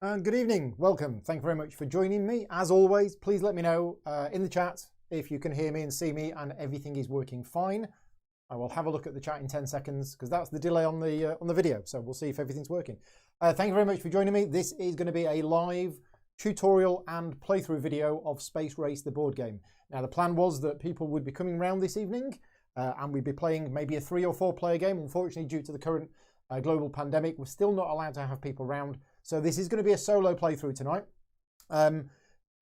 And good evening, welcome. Thank you very much for joining me. As always, please let me know in the chat if you can hear me and see me and everything is working fine. I will have a look at the chat in 10 seconds because that's the delay on the video. So we'll see if everything's working. Thank you very much for joining me. This is going to be a live tutorial and playthrough video of Space Race, the board game. Now, the plan was that people would be coming around this evening and we'd be playing maybe a 3 or 4 player game. Unfortunately, due to the current global pandemic, we're still not allowed to have people around. So this is going to be a solo playthrough tonight,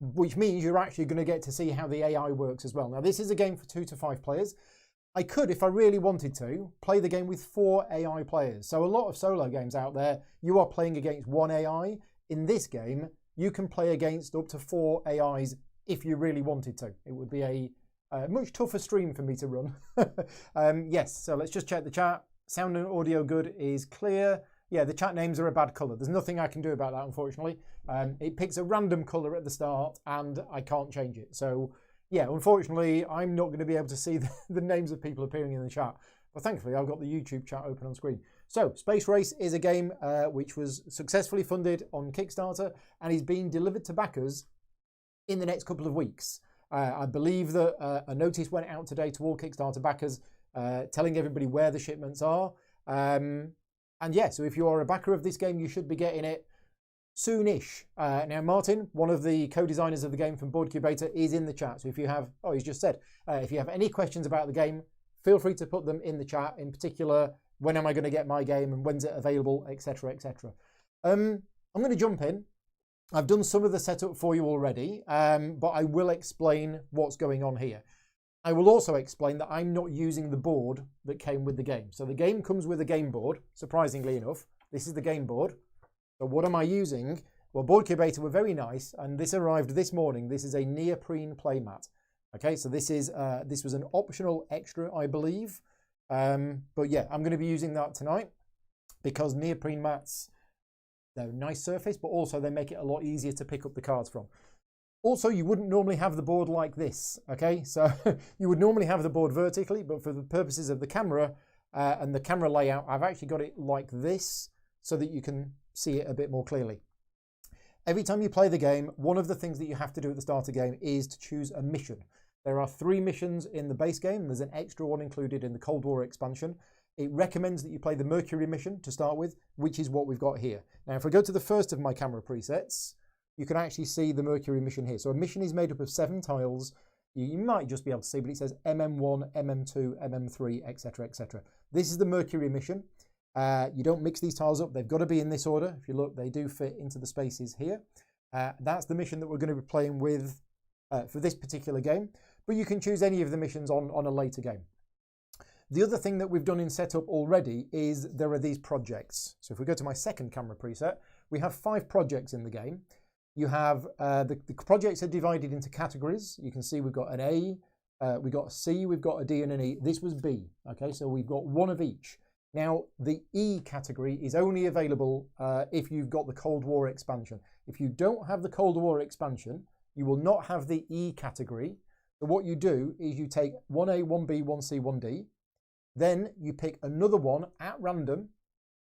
which means you're actually going to get to see how the AI works as well. Now, this is a game for 2 to 5 players. I could, if I really wanted to, play the game with 4 AI players. So a lot of solo games out there, you are playing against 1 AI. In this game, you can play against up to 4 AIs if you really wanted to. It would be a much tougher stream for me to run. Yes, so let's just check the chat. Sound and audio good is clear. Yeah, the chat names are a bad colour. There's nothing I can do about that, unfortunately. It picks a random colour at the start and I can't change it. So, yeah, unfortunately, I'm not going to be able to see the names of people appearing in the chat. But thankfully, I've got the YouTube chat open on screen. So, Space Race is a game which was successfully funded on Kickstarter and is being delivered to backers in the next couple of weeks. I believe that a notice went out today to all Kickstarter backers telling everybody where the shipments are. And yeah, so if you are a backer of this game, you should be getting it soonish. Now, Martin, one of the co-designers of the game from BoardCubator, is in the chat. So if you have, he's just said, if you have any questions about the game, feel free to put them in the chat. In particular, when am I going to get my game and when's it available, etc., etc. I'm going to jump in. I've done some of the setup for you already, but I will explain what's going on here. I will also explain that I'm not using the board that came with the game. So the game comes with a game board, surprisingly enough. This is the game board. So what am I using? Well, BoardCubator were very nice, and this arrived this morning. This is a neoprene playmat. Okay, so this was an optional extra, I believe. But yeah, I'm going to be using that tonight because neoprene mats, they're a nice surface, but also they make it a lot easier to pick up the cards from. Also, you wouldn't normally have the board like this, okay? So you would normally have the board vertically, but for the purposes of the camera and the camera layout, I've actually got it like this so that you can see it a bit more clearly. Every time you play the game, one of the things that you have to do at the start of the game is to choose a mission. There are 3 missions in the base game. There's an extra one included in the Cold War expansion. It recommends that you play the Mercury mission to start with, which is what we've got here. Now, if I go to the first of my camera presets, you can actually see the Mercury mission here. So a mission is made up of 7 tiles. You might just be able to see, but it says MM1, MM2, MM3, etc., etc. This is the Mercury mission. You don't mix these tiles up. They've got to be in this order. If you look, they do fit into the spaces here. That's the mission that we're going to be playing with for this particular game. But you can choose any of the missions on a later game. The other thing that we've done in setup already is there are these projects. So if we go to my second camera preset, we have 5 projects in the game. You have the projects are divided into categories. You can see we've got an A, we've got a C, we've got a D and an E. This was B, okay? So we've got 1 of each. Now, the E category is only available if you've got the Cold War expansion. If you don't have the Cold War expansion, you will not have the E category. So what you do is you take 1A, 1B, 1C, 1D, then you pick another one at random,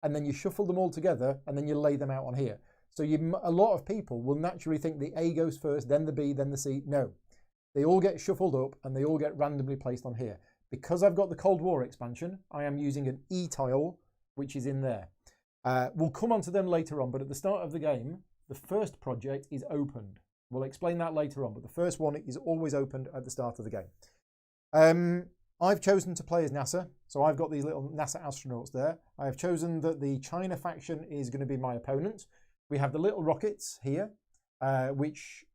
and then you shuffle them all together, and then you lay them out on here. So a lot of people will naturally think the A goes first, then the B, then the C. No, they all get shuffled up and they all get randomly placed on here. Because I've got the Cold War expansion, I am using an E tile, which is in there. We'll come on to them later on, but at the start of the game, the first project is opened. We'll explain that later on, but the first one is always opened at the start of the game. I've chosen to play as NASA, so I've got these little NASA astronauts there. I have chosen that the China faction is going to be my opponent. We have the little rockets here, which,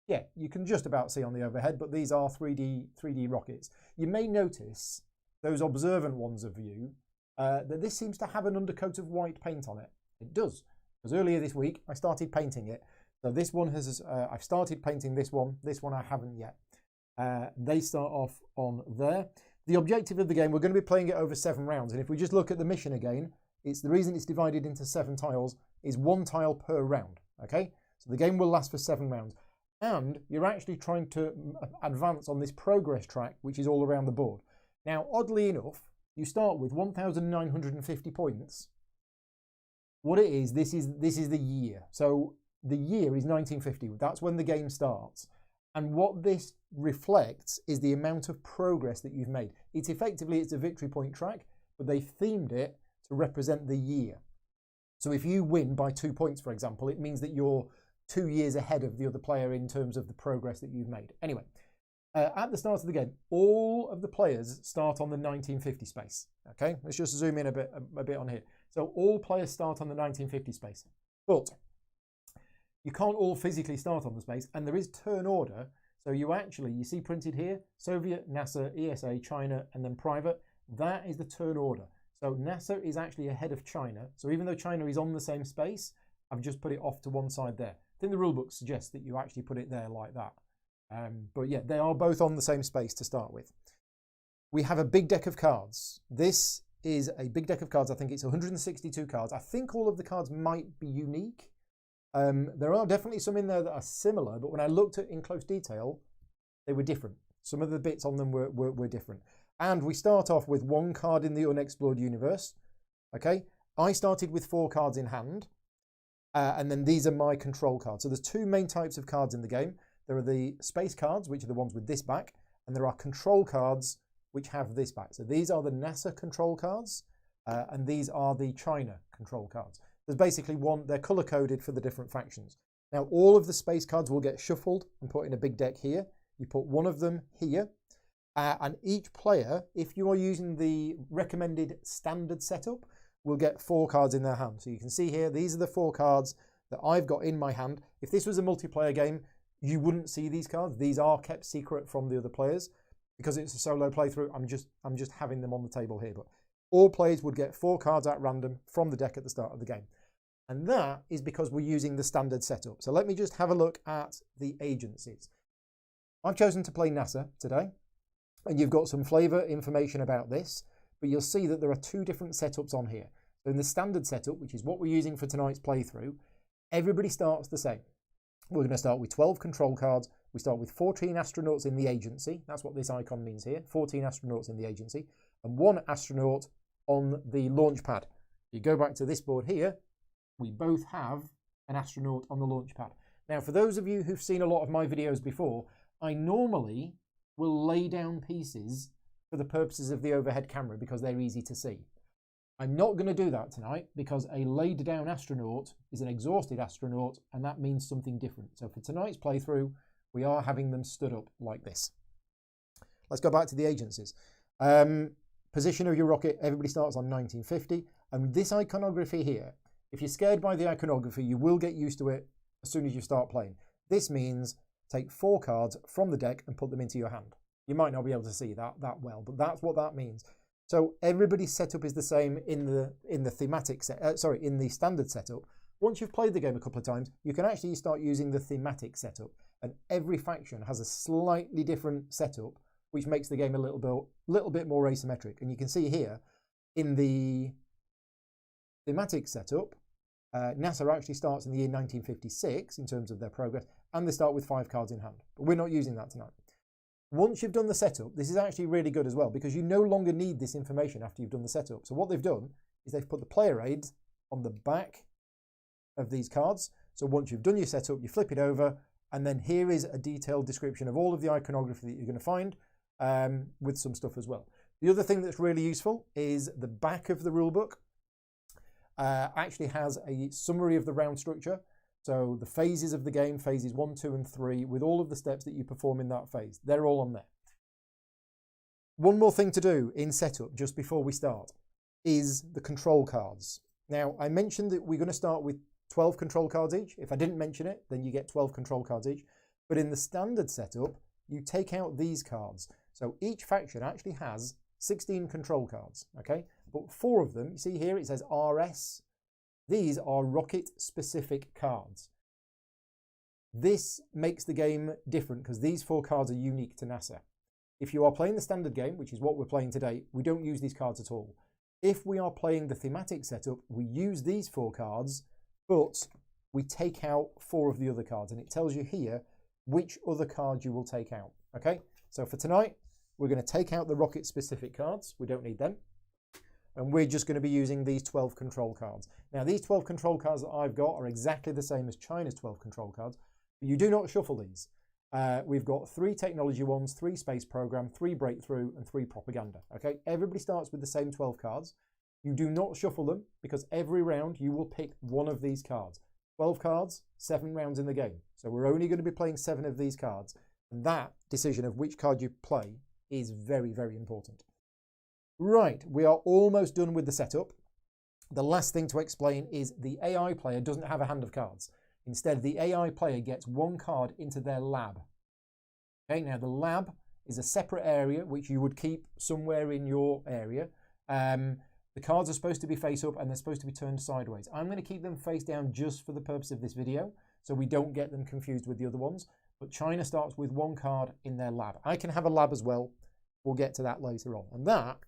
yeah, you can just about see on the overhead, but these are 3D rockets. You may notice, those observant ones of you, that this seems to have an undercoat of white paint on it. It does, because earlier this week, I started painting it. So this one has, I've started painting this one I haven't yet. They start off on there. The objective of the game, we're going to be playing it over 7 rounds, and if we just look at the mission again, it's the reason it's divided into 7 tiles is 1 tile per round, okay? So the game will last for 7 rounds. And you're actually trying to advance on this progress track, which is all around the board. Now, oddly enough, you start with 1,950 points. What it is, this is the year. So the year is 1950. That's when the game starts. And what this reflects is the amount of progress that you've made. It's a victory point track, but they themed it to represent the year. So if you win by 2 points, for example, it means that you're 2 years ahead of the other player in terms of the progress that you've made. Anyway, at the start of the game, all of the players start on the 1950 space. Okay, let's just zoom in a bit on here. So all players start on the 1950 space, but you can't all physically start on the space, and there is turn order. So you see printed here, Soviet, NASA, ESA, China, and then private. That is the turn order. So NASA is actually ahead of China. So even though China is on the same space, I've just put it off to one side there. I think the rulebook suggests that you actually put it there like that. But yeah, they are both on the same space to start with. We have a big deck of cards. This is a big deck of cards. I think it's 162 cards. I think all of the cards might be unique. There are definitely some in there that are similar, but when I looked at in close detail, they were different. Some of the bits on them were different. And we start off with one card in the unexplored universe. Okay, I started with 4 cards in hand, and then these are my control cards. So there's 2 main types of cards in the game. There are the space cards, which are the ones with this back, and there are control cards, which have this back. So these are the NASA control cards, and these are the China control cards. There's basically they're color-coded for the different factions. Now, all of the space cards will get shuffled and put in a big deck here. You put one of them here, and each player, if you are using the recommended standard setup, will get 4 cards in their hand. So you can see here, these are the 4 cards that I've got in my hand. If this was a multiplayer game, you wouldn't see these cards. These are kept secret from the other players. Because it's a solo playthrough, I'm just having them on the table here. But all players would get 4 cards at random from the deck at the start of the game. And that is because we're using the standard setup. So let me just have a look at the agencies. I've chosen to play NASA today. And you've got some flavor information about this. But you'll see that there are 2 different setups on here. So in the standard setup, which is what we're using for tonight's playthrough, everybody starts the same. We're going to start with 12 control cards. We start with 14 astronauts in the agency. That's what this icon means here. 14 astronauts in the agency. And 1 astronaut on the launch pad. You go back to this board here. We both have an astronaut on the launch pad. Now, for those of you who've seen a lot of my videos before, I normally will lay down pieces for the purposes of the overhead camera because they're easy to see. I'm not going to do that tonight because a laid down astronaut is an exhausted astronaut, and that means something different. So for tonight's playthrough, we are having them stood up like this. Let's go back to the agencies. Position of your rocket, everybody starts on 1950. And this iconography here, if you're scared by the iconography, you will get used to it as soon as you start playing. This means take 4 cards from the deck and put them into your hand. You might not be able to see that well, but that's what that means. So everybody's setup is the same in the thematic in the standard setup. Once you've played the game a couple of times, you can actually start using the thematic setup, and every faction has a slightly different setup, which makes the game a little bit more asymmetric. And you can see here in the thematic setup, NASA actually starts in the year 1956 in terms of their progress, and they start with 5 cards in hand. But we're not using that tonight. Once you've done the setup, this is actually really good as well because you no longer need this information after you've done the setup. So what they've done is they've put the player aids on the back of these cards. So once you've done your setup, you flip it over, and then here is a detailed description of all of the iconography that you're going to find with some stuff as well. The other thing that's really useful is the back of the rulebook actually has a summary of the round structure. So the phases of the game, phases 1, 2, and 3, with all of the steps that you perform in that phase. They're all on there. One more thing to do in setup just before we start is the control cards. Now, I mentioned that we're going to start with 12 control cards each. If I didn't mention it, then you get 12 control cards each. But in the standard setup, you take out these cards. So each faction actually has 16 control cards, okay? But 4 of them, you see here, it says RS. These are rocket-specific cards. This makes the game different because these 4 cards are unique to NASA. If you are playing the standard game, which is what we're playing today, we don't use these cards at all. If we are playing the thematic setup, we use these 4 cards, but we take out 4 of the other cards, and it tells you here which other cards you will take out. Okay, so for tonight, we're going to take out the rocket-specific cards. We don't need them. and we're just going to be using these 12 control cards. Now, these 12 control cards that I've got are exactly the same as China's 12 control cards, but you do not shuffle these. We've got 3 technology ones, 3 space program, 3 breakthrough, and 3 propaganda. Okay, everybody starts with the same 12 cards. You do not shuffle them because every round you will pick one of these cards. 12 cards, 7 rounds in the game. So we're only going to be playing 7 of these cards. And that decision of which card you play is very, very important. Right, we are almost done with the setup. The last thing to explain is the AI player doesn't have a hand of cards. Instead, the AI player gets 1 card into their lab. Okay, now the lab is a separate area which you would keep somewhere in your area. The cards are supposed to be face up and they're supposed to be turned sideways. I'm going to keep them face down just for the purpose of this video, so we don't get them confused with the other ones. But China starts with 1 card in their lab. I can have a lab as well. We'll get to that later on. And that,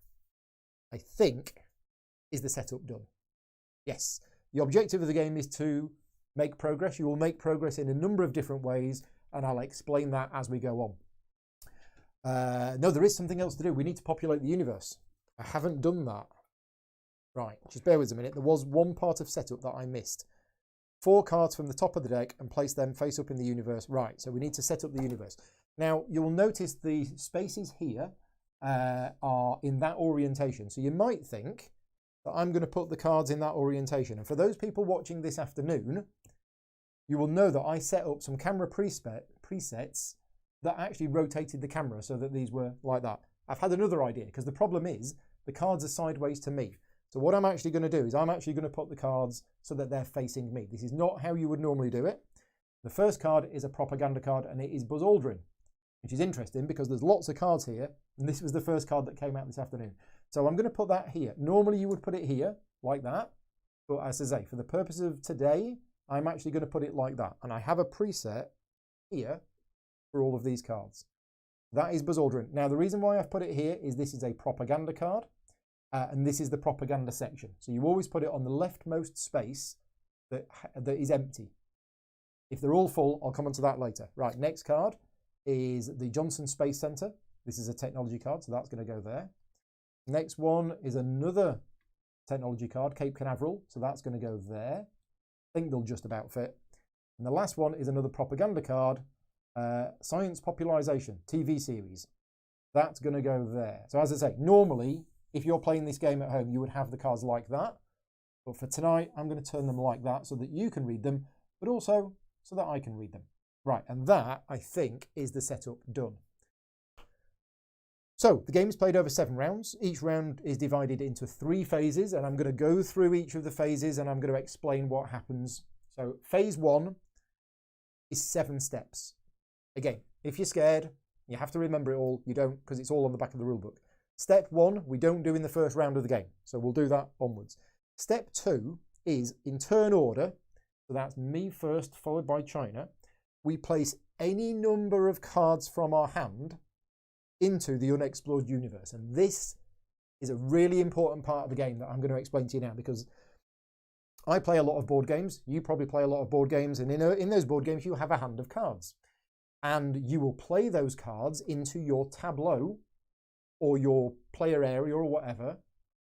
I think, is the setup done. Yes, the objective of the game is to make progress. You will make progress in a number of different ways, and I'll explain that as we go on. No, there is something else to do. We need to populate the universe. I haven't done that. Right, just bear with us a minute. There was one part of setup that I missed. 4 cards from the top of the deck and place them face up in the universe. Right, so we need to set up the universe. Now, you'll notice the spaces here are in that orientation. So you might think that I'm going to put the cards in that orientation. And for those people watching this afternoon, you will know that I set up some camera presets that actually rotated the camera so that these were like that. I've had another idea because the problem is the cards are sideways to me. So what I'm actually going to do is I'm actually going to put the cards so that they're facing me. This is not how you would normally do it. The first card is a propaganda card and it is Buzz Aldrin, which is interesting because there's lots of cards here. And this was the first card that came out this afternoon. So I'm going to put that here. Normally you would put it here like that. But as I say, for the purpose of today, I'm actually going to put it like that. And I have a preset here for all of these cards. That is Buzz Aldrin. Now, the reason why I've put it here is this is a propaganda card. And this is the propaganda section. So you always put it on the leftmost space that is empty. If they're all full, I'll come on to that later. Right, next card is the Johnson Space Center. This is a technology card, so that's going to go there. Next one is another technology card, Cape Canaveral, so that's going to go there. I think they'll just about fit. And the last one is another propaganda card, Science Popularization, TV series. That's going to go there. So as I say, normally, if you're playing this game at home, you would have the cards like that. But for tonight, I'm going to turn them like that so that you can read them, but also so that I can read them. Right, and that, I think, is the setup done. So the game is played over 7 rounds. Each round is divided into 3 phases, and I'm going to go through each of the phases and I'm going to explain what happens. So phase 1 is 7 steps. Again, if you're scared, you have to remember it all. You don't, because it's all on the back of the rulebook. Step 1, we don't do in the first round of the game. So we'll do that onwards. Step 2 is in turn order. So that's me first, followed by China. We place any number of cards from our hand into the unexplored universe. And this is a really important part of the game that I'm going to explain to you now, because I play a lot of board games. You probably play a lot of board games. And in those board games, you have a hand of cards. And you will play those cards into your tableau or your player area or whatever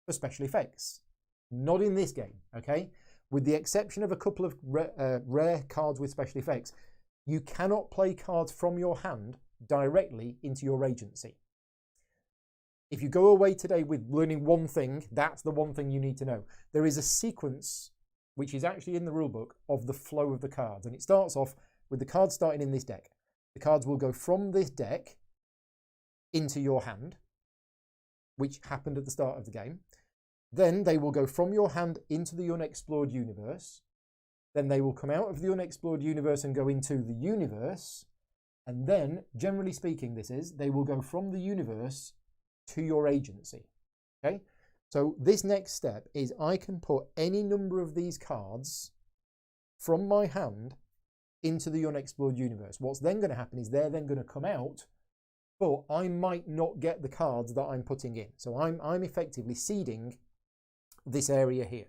for special effects. Not in this game, okay? With the exception of a couple of rare cards with special effects, you cannot play cards from your hand directly into your agency. If you go away today with learning one thing, that's the one thing you need to know. There is a sequence, which is actually in the rulebook, of the flow of the cards. And it starts off with the cards starting in this deck. The cards will go from this deck into your hand, which happened at the start of the game. Then they will go from your hand into the unexplored universe. Then they will come out of the unexplored universe and go into the universe. And then, generally speaking, they will go from the universe to your agency. Okay? So this next step is I can put any number of these cards from my hand into the unexplored universe. What's then going to happen is they're then going to come out, but I might not get the cards that I'm putting in. So I'm effectively seeding this area here.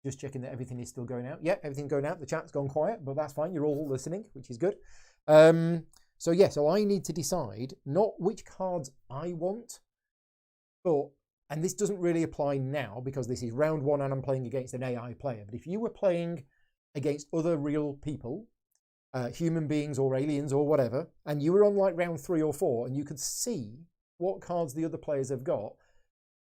Just checking that everything is still going out. Yeah, everything's going out. The chat's gone quiet, but that's fine. You're all listening, which is good. So I need to decide not which cards I want, but and this doesn't really apply now because this is round 1 and I'm playing against an AI player, but if you were playing against other real people, human beings or aliens or whatever, and you were on like round 3 or 4 and you could see what cards the other players have got,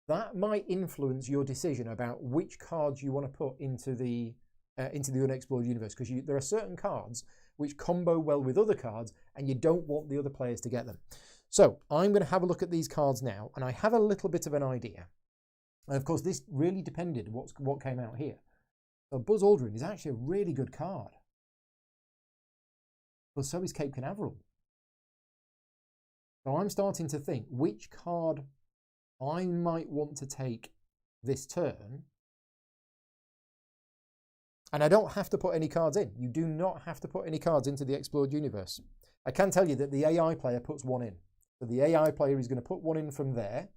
that might influence your decision about which cards you want to put into the unexplored universe, because there are certain cards which combo well with other cards and you don't want the other players to get them. So I'm going to have a look at these cards now, and I have a little bit of an idea. And of course, this really depended what came out here. So Buzz Aldrin is actually a really good card. But so is Cape Canaveral. So I'm starting to think which card I might want to take this turn. And I don't have to put any cards in. You do not have to put any cards into the explored universe. I can tell you that the AI player puts one in. So the AI player is going to put one in from there.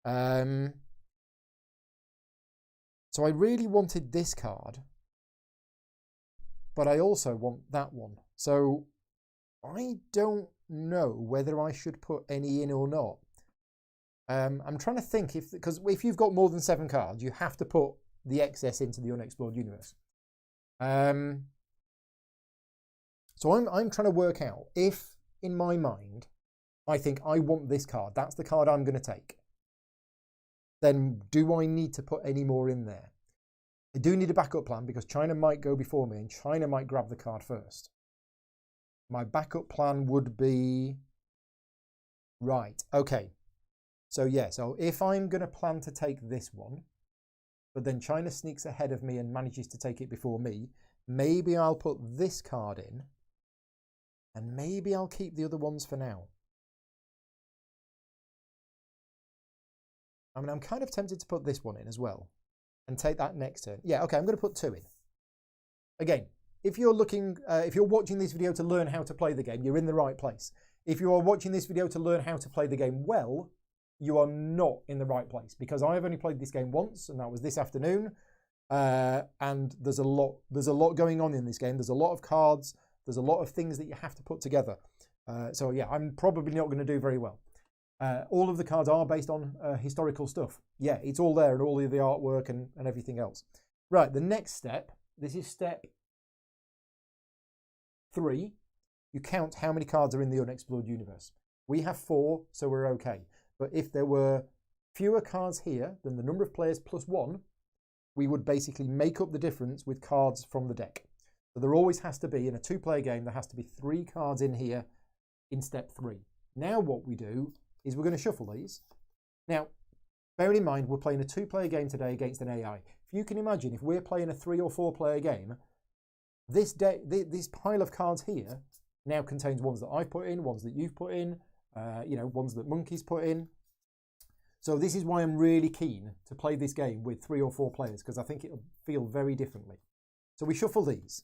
So I really wanted this card, but I also want that one. So I don't know whether I should put any in or not. I'm trying to think, because if you've got more than 7 cards, you have to put the excess into the unexplored universe. So I'm trying to work out if, in my mind, I think I want this card, that's the card I'm going to take, then do I need to put any more in there? I do need a backup plan because China might go before me and China might grab the card first. My backup plan would be, right, okay. So yeah, so if I'm going to plan to take this one, but then China sneaks ahead of me and manages to take it before me, maybe I'll put this card in and maybe I'll keep the other ones for now. I mean, I'm kind of tempted to put this one in as well and take that next turn. Yeah, okay, I'm going to put 2 in. Again, if you're watching this video to learn how to play the game, you're in the right place. If you are watching this video to learn how to play the game well, you are not in the right place, because I have only played this game once, and that was this afternoon. And there's a lot going on in this game. There's a lot of cards. There's a lot of things that you have to put together. So yeah, I'm probably not going to do very well. All of the cards are based on historical stuff. Yeah, it's all there and all of the artwork and everything else. Right, the next step, this is step 3. You count how many cards are in the unexplored universe. We have 4, so we're okay. But if there were fewer cards here than the number of players plus 1, we would basically make up the difference with cards from the deck. So there always has to be, in a 2-player game, there has to be 3 cards in here in step 3. Now what we do is we're going to shuffle these. Now, bearing in mind, we're playing a 2-player game today against an AI. If you can imagine, if we're playing a 3 or 4-player game, this pile of cards here now contains ones that I've put in, ones that you've put in, ones that Monkey's put in. So this is why I'm really keen to play this game with 3 or 4 players, because I think it'll feel very differently. So we shuffle these,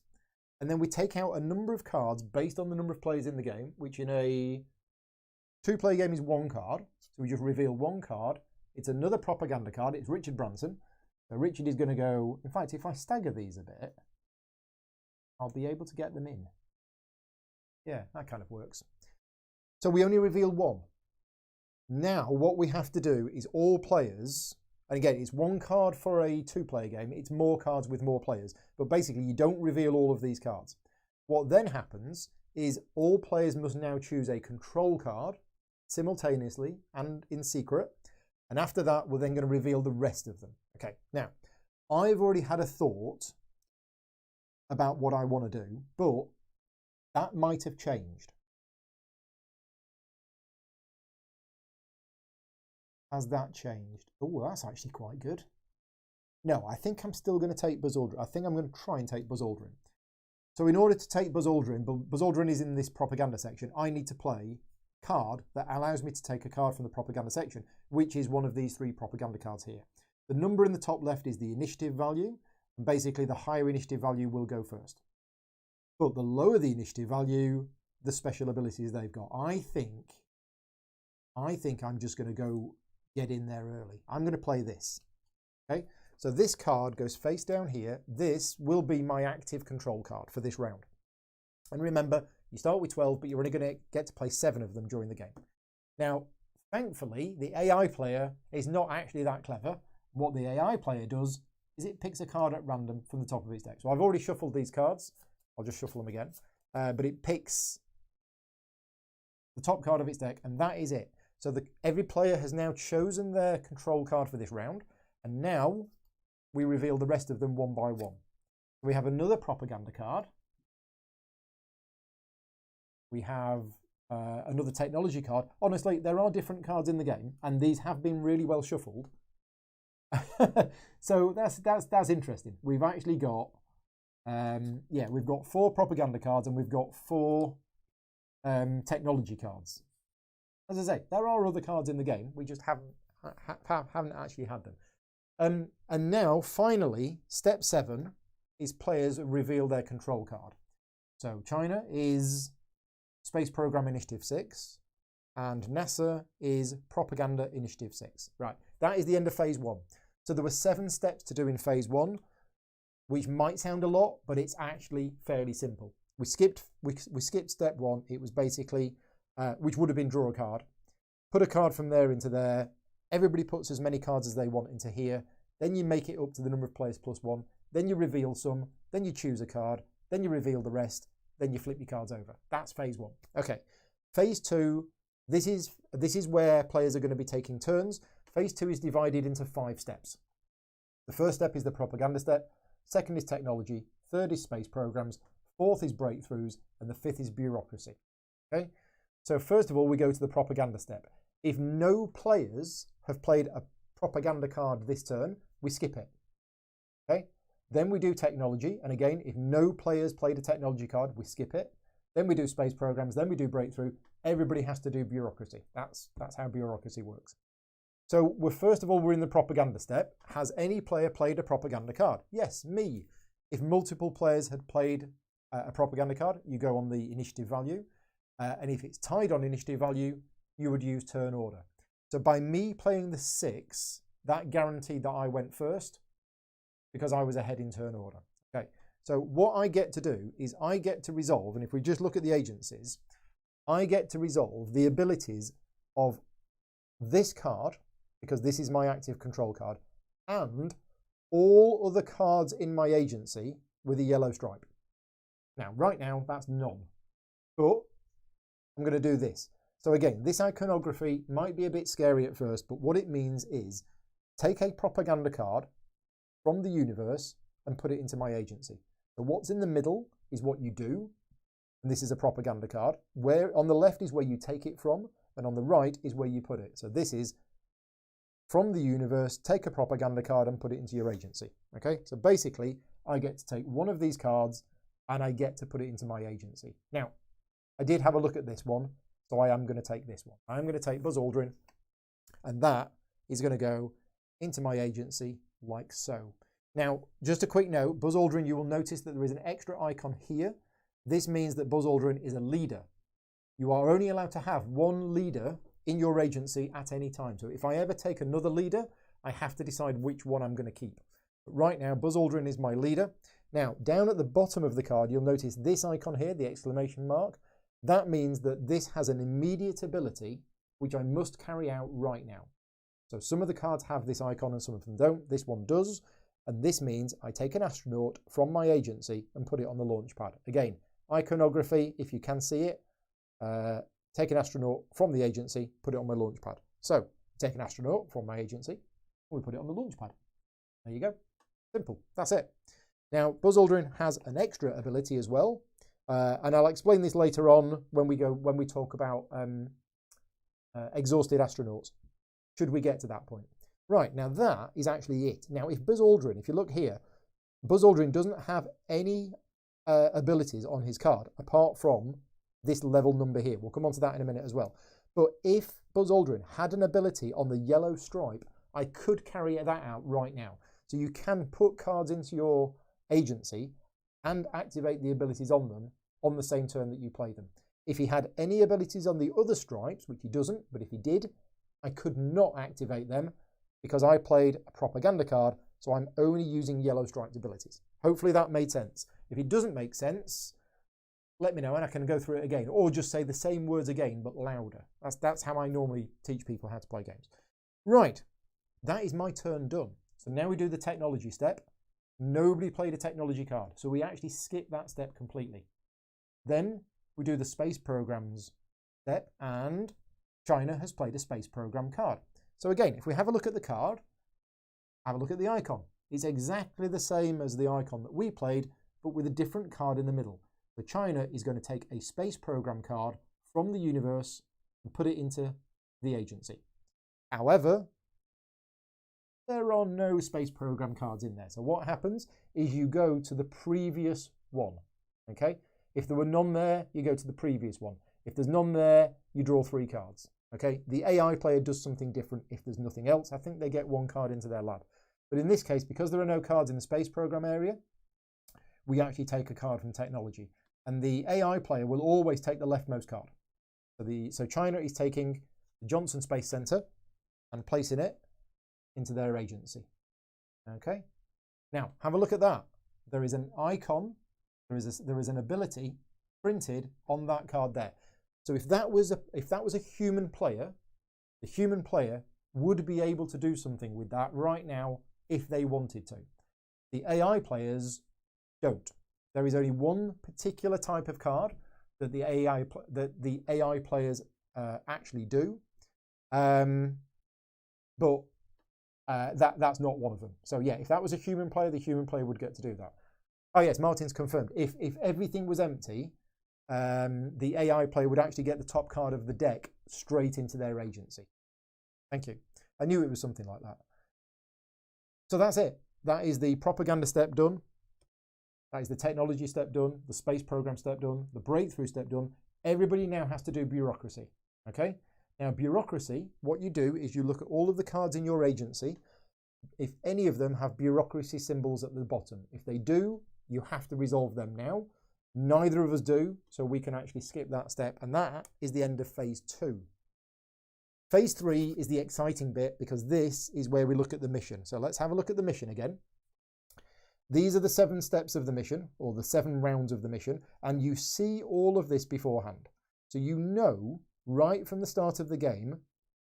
and then we take out a number of cards based on the number of players in the game, which in a 2-player game is 1 card. So we just reveal 1 card. It's another propaganda card. It's Richard Branson. So Richard is going to go, in fact, if I stagger these a bit, I'll be able to get them in. Yeah, that kind of works. So we only reveal 1. Now what we have to do is all players, and again, it's 1 card for a 2-player game. It's more cards with more players. But basically, you don't reveal all of these cards. What then happens is all players must now choose a control card simultaneously and in secret. And after that, we're then going to reveal the rest of them. Okay, now, I've already had a thought about what I want to do, but that might have changed. Has that changed? Oh, that's actually quite good. No, I think I'm still going to take Buzz Aldrin. I think I'm going to try and take Buzz Aldrin. So in order to take Buzz Aldrin, Buzz Aldrin is in this propaganda section, I need to play a card that allows me to take a card from the propaganda section, which is one of these 3 propaganda cards here. The number in the top left is the initiative value, and basically the higher initiative value will go first. But the lower the initiative value, the special abilities they've got. I think I'm just going to go get in there early. I'm going to play this. Okay, so this card goes face down here. This will be my active control card for this round. And remember, you start with 12, but you're only going to get to play 7 of them during the game. Now, Thankfully, the AI player is not actually that clever. What the AI player does is it picks a card at random from the top of its deck. So I've already shuffled these cards. I'll just shuffle them again. But it picks the top card of its deck, and that is it. So every player has now chosen their control card for this round, and now we reveal the rest of them one by one. We have another propaganda card. We have another technology card. Honestly, there are different cards in the game, and these have been really well shuffled. So that's interesting. We've actually got, we've got 4 propaganda cards, and we've got 4 technology cards. As I say, there are other cards in the game. We just haven't actually had them. And now, finally, step 7 is players reveal their control card. So China is Space Program Initiative 6, and NASA is Propaganda Initiative 6. Right, that is the end of phase 1. So there were 7 steps to do in phase 1, which might sound a lot, but it's actually fairly simple. We skipped step 1. It was basically, which would have been draw a card. Put a card from there into there. Everybody puts as many cards as they want into here. Then you make it up to the number of players plus 1. Then you reveal some. Then you choose a card. Then you reveal the rest. Then you flip your cards over. That's phase 1. Okay. Phase 2, this is where players are going to be taking turns. Phase 2 is divided into 5 steps. The first step is the propaganda step. Second is technology. Third is space programs. Fourth is breakthroughs. And the 5th is bureaucracy. Okay. So first of all, we go to the propaganda step. If no players have played a propaganda card this turn, we skip it. Okay. Then we do technology. And again, if no players played a technology card, we skip it. Then we do space programs. Then we do breakthrough. Everybody has to do bureaucracy. That's how bureaucracy works. So first of all, we're in the propaganda step. Has any player played a propaganda card? Yes, me. If multiple players had played a propaganda card, you go on the initiative value. And if it's tied on initiative value, you would use turn order. So by me playing the 6, that guaranteed that I went first because I was ahead in turn order. Okay. So what I get to do is I get to resolve, and if we just look at the agencies, I get to resolve the abilities of this card, because this is my active control card, and all other cards in my agency with a yellow stripe. Now, right now, that's none. But I'm going to do this. So again, this iconography might be a bit scary at first, but what it means is take a propaganda card from the universe and put it into my agency. So what's in the middle is what you do, and this is a propaganda card. Where on the left is where you take it from, and on the right is where you put it. So this is from the universe, take a propaganda card and put it into your agency. Okay, so basically I get to take one of these cards and I get to put it into my agency. Now, I did have a look at this one, so I am going to take this one. I'm going to take Buzz Aldrin, and that is going to go into my agency like so. Now, just a quick note, Buzz Aldrin, you will notice that there is an extra icon here. This means that Buzz Aldrin is a leader. You are only allowed to have one leader in your agency at any time. So if I ever take another leader, I have to decide which one I'm going to keep. But right now, Buzz Aldrin is my leader. Now, down at the bottom of the card, you'll notice this icon here, the exclamation mark. That means that this has an immediate ability, which I must carry out right now. So some of the cards have this icon and some of them don't. This one does. And this means I take an astronaut from my agency and put it on the launch pad. Again, iconography, if you can see it, take an astronaut from the agency, put it on my launch pad. So take an astronaut from my agency, and we put it on the launch pad. There you go. Simple. That's it. Now, Buzz Aldrin has an extra ability as well. And I'll explain this later on when we talk about exhausted astronauts, should we get to that point. Right, now that is actually it. Now, if Buzz Aldrin, if you look here, Buzz Aldrin doesn't have any abilities on his card apart from this level number here. We'll come on to that in a minute as well. But if Buzz Aldrin had an ability on the yellow stripe, I could carry that out right now. So you can put cards into your agency and activate the abilities on them on the same turn that you play them. If he had any abilities on the other stripes, which he doesn't, but if he did, I could not activate them because I played a propaganda card, so I'm only using yellow striped abilities. Hopefully that made sense. If it doesn't make sense, let me know and I can go through it again, or just say the same words again but louder. That's how I normally teach people how to play games. Right, that is my turn done. So now we do the technology step. Nobody played a technology card, so we actually skip that step completely. Then we do the space programs step, and China has played a space program card. So again, if we have a look at the card, have a look at the icon. It's exactly the same as the icon that we played, but with a different card in the middle. So China is going to take a space program card from the universe and put it into the agency. However, there are no space program cards in there. So what happens is you go to the previous one. Okay? If there were none there, you go to the previous one. If there's none there, you draw 3 cards. Okay? The AI player does something different if there's nothing else. I think they get 1 card into their lab. But in this case, because there are no cards in the space program area, we actually take a card from technology. And the AI player will always take the leftmost card. So China is taking the Johnson Space Center and placing it into their agency. Okay? Now, have a look at that. There is an icon, there is an ability printed on that card there. So if that was a human player, the human player would be able to do something with that right now if they wanted to. The AI players don't. There is only one particular type of card that the AI players actually do, but that's not one of them. So yeah, if that was a human player, the human player would get to do that. Oh yes, Martin's confirmed. If everything was empty, the AI player would actually get the top card of the deck straight into their agency. Thank you. I knew it was something like that. So that's it. That is the propaganda step done. That is the technology step done, the space program step done, the breakthrough step done. Everybody now has to do bureaucracy. Okay? Now, bureaucracy, what you do is you look at all of the cards in your agency. If any of them have bureaucracy symbols at the bottom, if they do, you have to resolve them now. Neither of us do, so we can actually skip that step, and that is the end of phase 2. Phase 3 is the exciting bit because this is where we look at the mission. So let's have a look at the mission again. These are the 7 steps of the mission, or the 7 rounds of the mission, and you see all of this beforehand. So you know right from the start of the game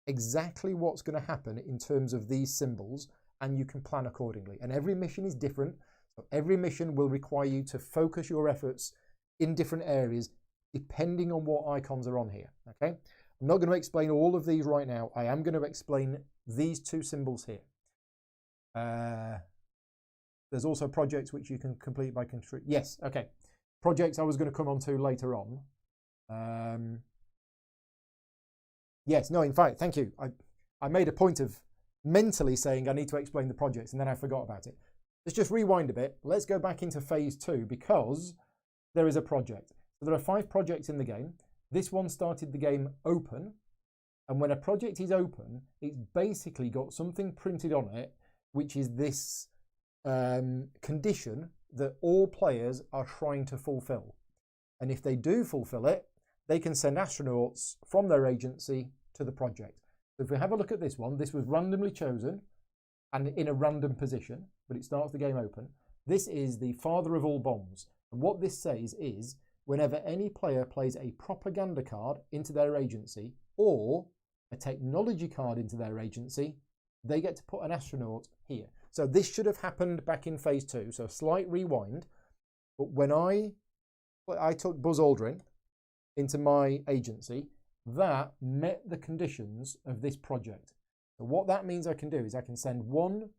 exactly what's going to happen in terms of these symbols, and you can plan accordingly. And every mission is different, so every mission will require you to focus your efforts in different areas depending on what icons are on here. Okay, I'm not going to explain all of these right now. I am going to explain these 2 symbols here. There's also projects which you can complete by construct. Yes, okay. Projects I was going to come on to later on. Yes, no, in fact, thank you. I made a point of mentally saying I need to explain the projects, and then I forgot about it. Let's just rewind a bit. Let's go back into phase 2 because there is a project. So there are 5 projects in the game. This one started the game open, and when a project is open, it's basically got something printed on it, which is this condition that all players are trying to fulfill. And if they do fulfill it, they can send astronauts from their agency to the project. So if we have a look at this one, this was randomly chosen and in a random position, but it starts the game open. This is the father of all bombs. And what this says is, whenever any player plays a propaganda card into their agency or a technology card into their agency, they get to put an astronaut here. So this should have happened back in phase 2. So a slight rewind. But when I took Buzz Aldrin into my agency, that met the conditions of this project. So what that means I can do is I can send 1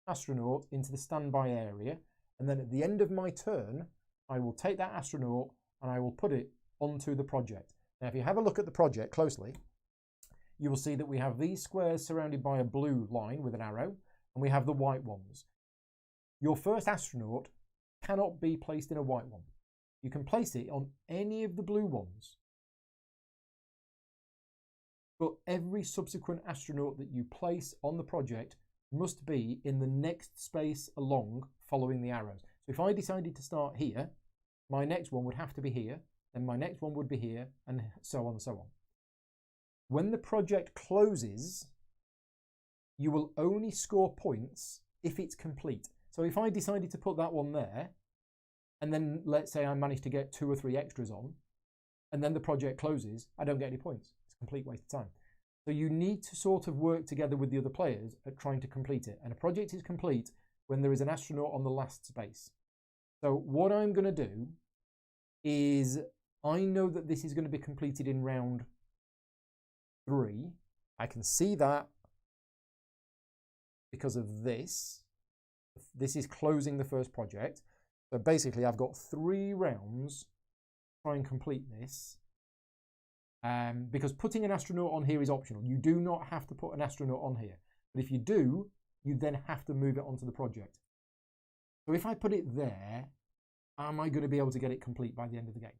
astronaut into the standby area, and then at the end of my turn, I will take that astronaut and I will put it onto the project. Now, if you have a look at the project closely, you will see that we have these squares surrounded by a blue line with an arrow, and we have the white ones. Your first astronaut cannot be placed in a white one. You can place it on any of the blue ones. But every subsequent astronaut that you place on the project must be in the next space along following the arrows. So if I decided to start here, my next one would have to be here, then my next one would be here, and so on and so on. When the project closes, you will only score points if it's complete. So if I decided to put that one there, and then let's say I manage to get 2 or 3 extras on, and then the project closes, I don't get any points. It's a complete waste of time. So you need to sort of work together with the other players at trying to complete it. And a project is complete when there is an astronaut on the last space. So what I'm going to do is, I know that this is going to be completed in round 3. I can see that because of this. This is closing the first project. So basically I've got 3 rounds to try and complete this. Because putting an astronaut on here is optional. You do not have to put an astronaut on here. But if you do, you then have to move it onto the project. So if I put it there, am I going to be able to get it complete by the end of the game?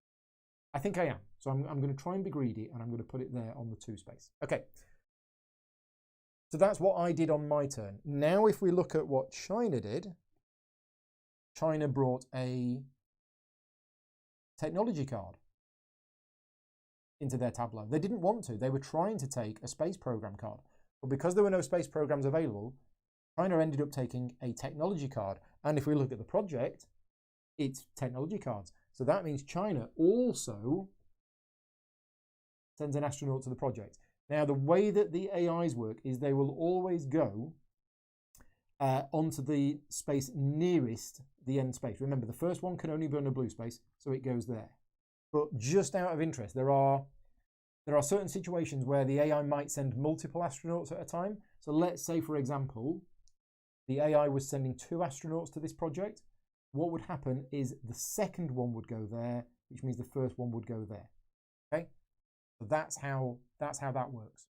I think I am. So I'm going to try and be greedy, and I'm going to put it there on the 2 space. Okay. So that's what I did on my turn. Now if we look at what China did, China brought a technology card into their tableau. They didn't want to. They were trying to take a space program card. But because there were no space programs available, China ended up taking a technology card. And if we look at the project, it's technology cards. So that means China also sends an astronaut to the project. Now, the way that the AIs work is they will always go onto the space nearest the end space. Remember, the first one can only be on a blue space, so it goes there. But just out of interest, there are certain situations where the AI might send multiple astronauts at a time. So let's say, for example, the AI was sending 2 astronauts to this project. What would happen is the second one would go there, which means the first one would go there. Okay, so that's how that works.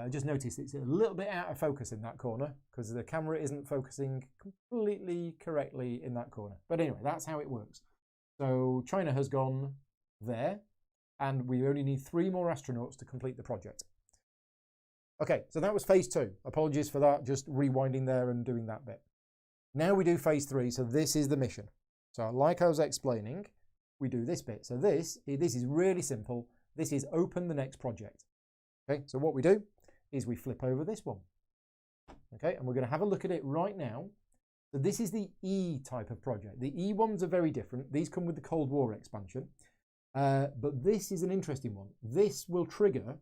Just notice it's a little bit out of focus in that corner because the camera isn't focusing completely correctly in that corner. But anyway, that's how it works. So China has gone there, and we only need 3 more astronauts to complete the project. Okay, so that was phase 2. Apologies for that, just rewinding there and doing that bit. Now we do phase 3, so this is the mission. So like I was explaining, we do this bit. So this is really simple. This is open the next project. Okay, so what we do is we flip over this one. Okay, and we're going to have a look at it right now. So this is the E type of project. The E ones are very different. These come with the Cold War expansion. But this is an interesting one. This will trigger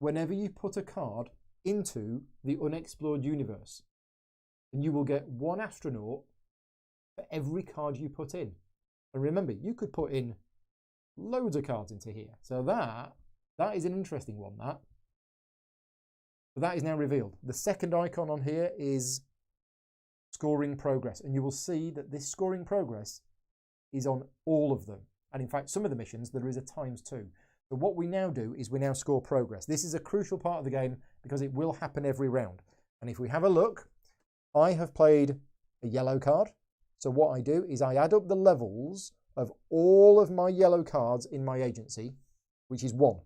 whenever you put a card into the unexplored universe. And you will get 1 astronaut for every card you put in. And remember, you could put in loads of cards into here. So that is an interesting one, that. So that is now revealed. The second icon on here is scoring progress. And you will see that this scoring progress is on all of them. And in fact, some of the missions, there is a ×2. So what we now do is we now score progress. This is a crucial part of the game because it will happen every round. And if we have a look, I have played a yellow card. So what I do is I add up the levels of all of my yellow cards in my agency, which is 1.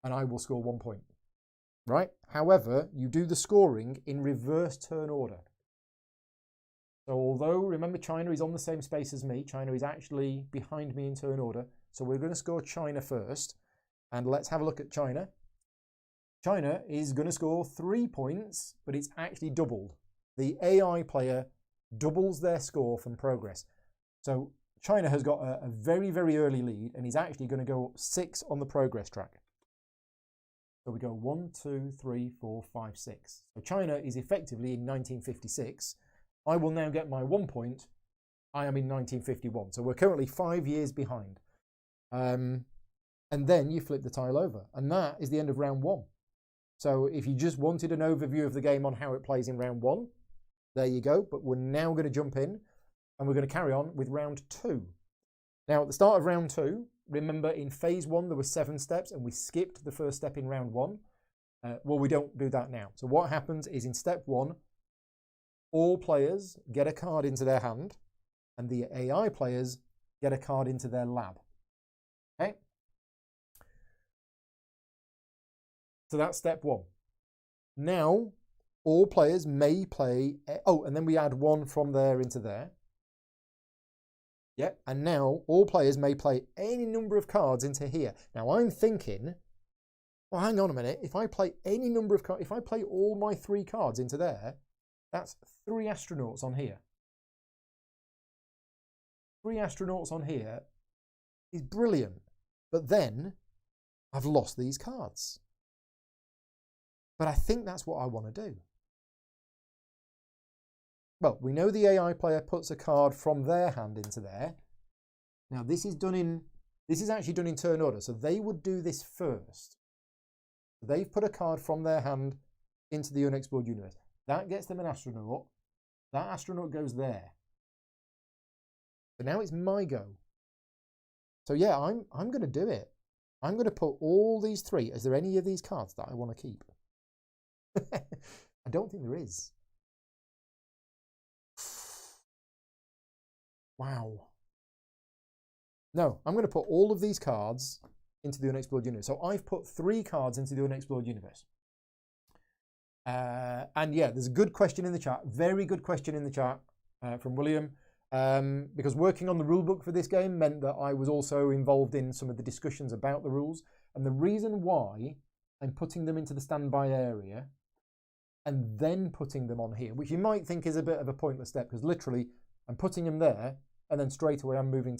And I will score 1 point. Right? However, you do the scoring in reverse turn order. So although, remember, China is on the same space as me, China is actually behind me in turn order. So we're going to score China first. And let's have a look at China. China is going to score 3 points, but it's actually doubled. The AI player doubles their score from progress. So China has got a very, very early lead and is actually going to go up 6 on the progress track. So we go 1, 2, 3, 4, 5, 6. So China is effectively in 1956. I will now get my 1 point. I am in 1951. So we're currently 5 years behind. And then you flip the tile over. And that is the end of round 1. So if you just wanted an overview of the game on how it plays in round 1, there you go. But we're now going to jump in and we're going to carry on with round 2. Now at the start of round 2, remember in phase 1 there were 7 steps and we skipped the first step in round 1. Well, we don't do that now. So what happens is in step 1, all players get a card into their hand and the AI players get a card into their lab. Okay? So that's step 1. Now, all players may play... Oh, and then we add 1 from there into there. Yep, and now all players may play any number of cards into here. Now, I'm thinking... Well, hang on a minute. If I play any number of cards... If I play all my 3 cards into there, that's 3 astronauts on here. 3 astronauts on here is brilliant. But then I've lost these cards. But I think that's what I want to do. Well, we know the AI player puts a card from their hand into there. Now this is actually done in turn order, so they would do this first. They've put a card from their hand into the unexplored universe. That gets them an astronaut. That astronaut goes there. But now it's my go. So yeah, I'm going to do it. I'm going to put all these 3. Is there any of these cards that I want to keep? I don't think there is. Wow. No, I'm going to put all of these cards into the unexplored universe. So I've put 3 cards into the unexplored universe. And yeah, there's a good question in the chat. Very good question in the chat from William. Because working on the rulebook for this game meant that I was also involved in some of the discussions about the rules. And the reason why I'm putting them into the standby area and then putting them on here, which you might think is a bit of a pointless step, because literally I'm putting them there and then straight away I'm moving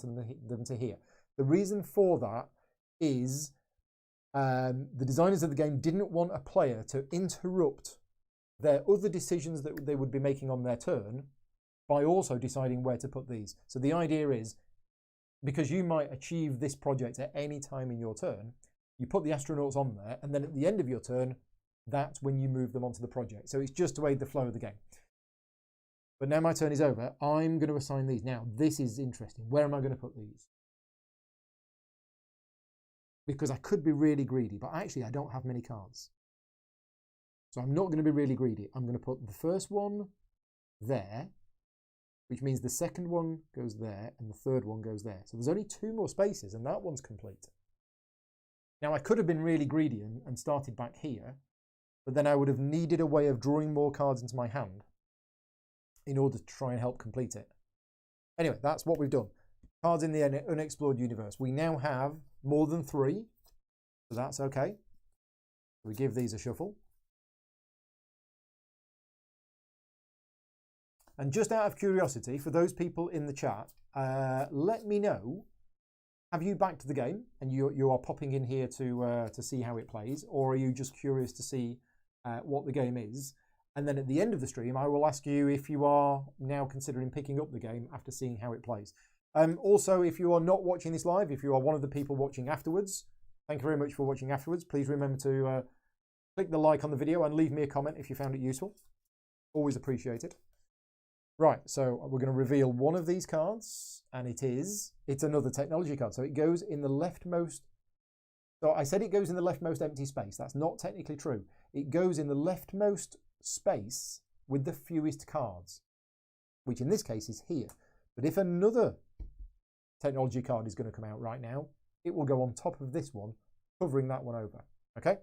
them to here. The reason for that is the designers of the game didn't want a player to interrupt their other decisions that they would be making on their turn by also deciding where to put these. So the idea is, because you might achieve this project at any time in your turn, you put the astronauts on there, and then at the end of your turn, that's when you move them onto the project. So it's just to aid the flow of the game. But now my turn is over. I'm going to assign these. Now, this is interesting. Where am I going to put these? Because I could be really greedy, but actually I don't have many cards. So I'm not going to be really greedy. I'm going to put the first one there, which means the second one goes there and the third one goes there. So there's only 2 more spaces and that one's complete. Now I could have been really greedy and started back here, but then I would have needed a way of drawing more cards into my hand in order to try and help complete it. Anyway, that's what we've done. Cards in the unexplored universe. We now have more than 3, so that's okay. We give these a shuffle. And just out of curiosity, for those people in the chat, let me know, have you backed the game and you are popping in here to see how it plays, or are you just curious to see what the game is? And then at the end of the stream, I will ask you if you are now considering picking up the game after seeing how it plays. Also, if you are not watching this live, if you are one of the people watching afterwards, thank you very much for watching afterwards. Please remember to click the like on the video and leave me a comment if you found it useful. Always appreciate it. Right, so we're going to reveal one of these cards, and it's another technology card. So it goes in the leftmost. So I said it goes in the leftmost empty space. That's not technically true. It goes in the leftmost space with the fewest cards, which in this case is here. But if another technology card is going to come out right now, it will go on top of this one, covering that one over. Okay?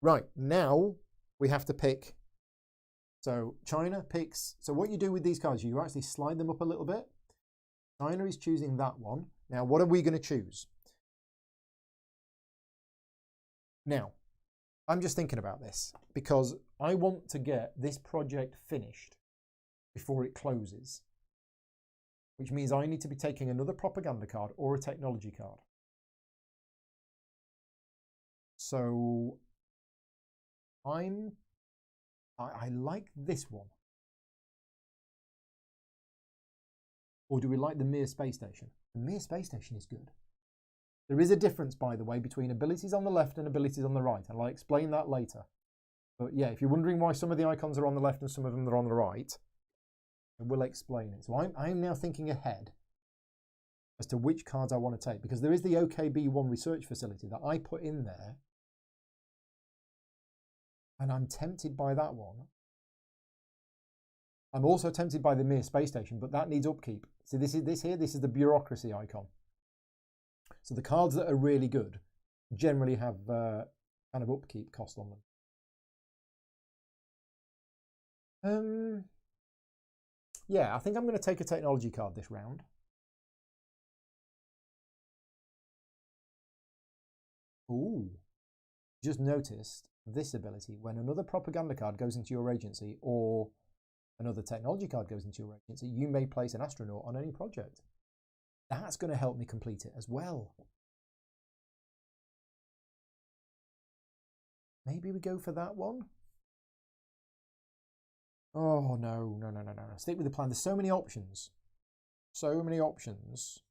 Right, now we have to pick. So China picks, so what you do with these cards, you actually slide them up a little bit. China is choosing that one. Now, what are we going to choose? Now, I'm just thinking about this because I want to get this project finished before it closes, which means I need to be taking another propaganda card or a technology card. So I like this one. Or do we like the Mir Space Station? The Mir Space Station is good. There is a difference, by the way, between abilities on the left and abilities on the right, and I'll explain that later. But yeah, if you're wondering why some of the icons are on the left and some of them are on the right, I will explain it. So I'm now thinking ahead as to which cards I want to take, because there is the OKB1 research facility that I put in there, and I'm tempted by that one. I'm also tempted by the Mir Space Station, but that needs upkeep. See, this is the bureaucracy icon. So the cards that are really good generally have kind of upkeep cost on them. Yeah, I think I'm going to take a technology card this round. Ooh, just noticed this ability. When another propaganda card goes into your agency or another technology card goes into your agency, you may place an astronaut on any project. That's going to help me complete it as well. Maybe we go for that one. Oh, no. Stick with the plan. There's so many options. So many options.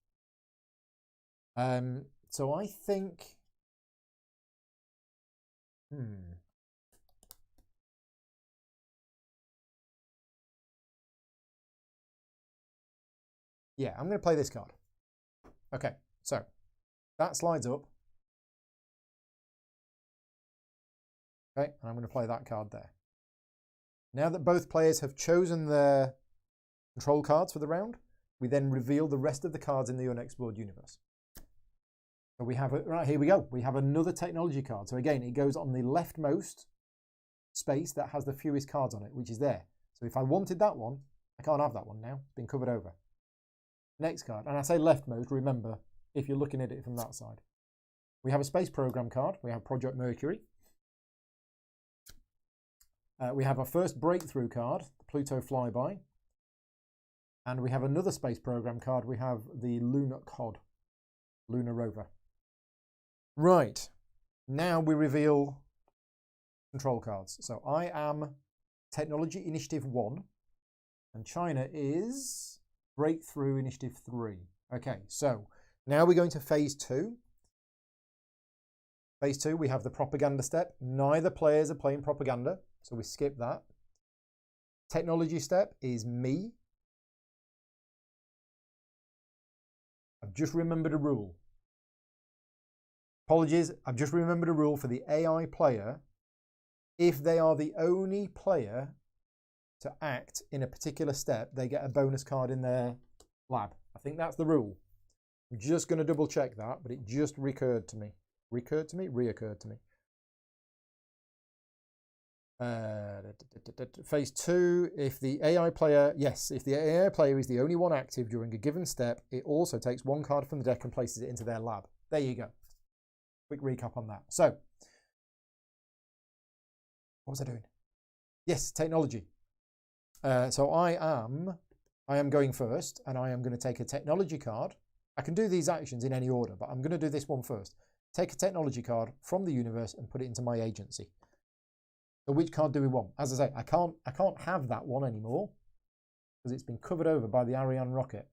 So I think... Yeah, I'm going to play this card. Okay, so that slides up. Okay, and I'm going to play that card there. Now that both players have chosen their control cards for the round, we then reveal the rest of the cards in the unexplored universe. So we have, right, here we go. We have another technology card. So again, it goes on the leftmost space that has the fewest cards on it, which is there. So if I wanted that one, I can't have that one now. It's been covered over. Next card, and I say leftmost, remember, if you're looking at it from that side. We have a space program card. We have Project Mercury. We have our first breakthrough card, the Pluto Flyby. And we have another space program card. We have the Lunar Cod, Lunar Rover. Right, now we reveal control cards. So I am Technology Initiative 1, and China is Breakthrough Initiative 3. Okay, so now we're going to Phase 2. Phase 2, we have the propaganda step. Neither players are playing propaganda, so we skip that. Technology step is me. I've just remembered a rule. Apologies, I've just remembered a rule for the AI player. If they are the only player to act in a particular step, they get a bonus card in their lab. I think that's the rule. I'm just going to double check that, but it just reoccurred to me. Reoccurred to me. Phase 2, if the AI player, yes, if the AI player is the only one active during a given step, it also takes one card from the deck and places it into their lab. There you go. Quick recap on that. So, what was I doing? Yes, technology. So I am going first, and I am going to take a technology card. I can do these actions in any order, but I'm going to do this one first. Take a technology card from the universe and put it into my agency. So which card do we want? As I say, I can't have that one anymore because it's been covered over by the Ariane rocket.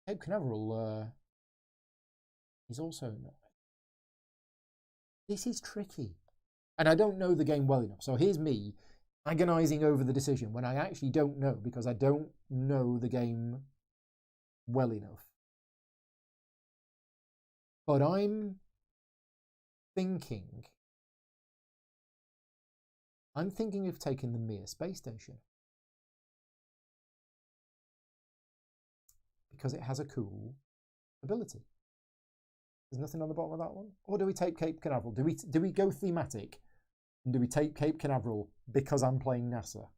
Cape Canaveral is also not. This is tricky. And I don't know the game well enough. So here's me agonizing over the decision when I actually don't know because I don't know the game well enough. But I'm thinking of taking the Mir space station because it has a cool ability. There's nothing on the bottom of that one. Or do we take Cape Canaveral? Do we go thematic? And do we take Cape Canaveral because I'm playing NASA?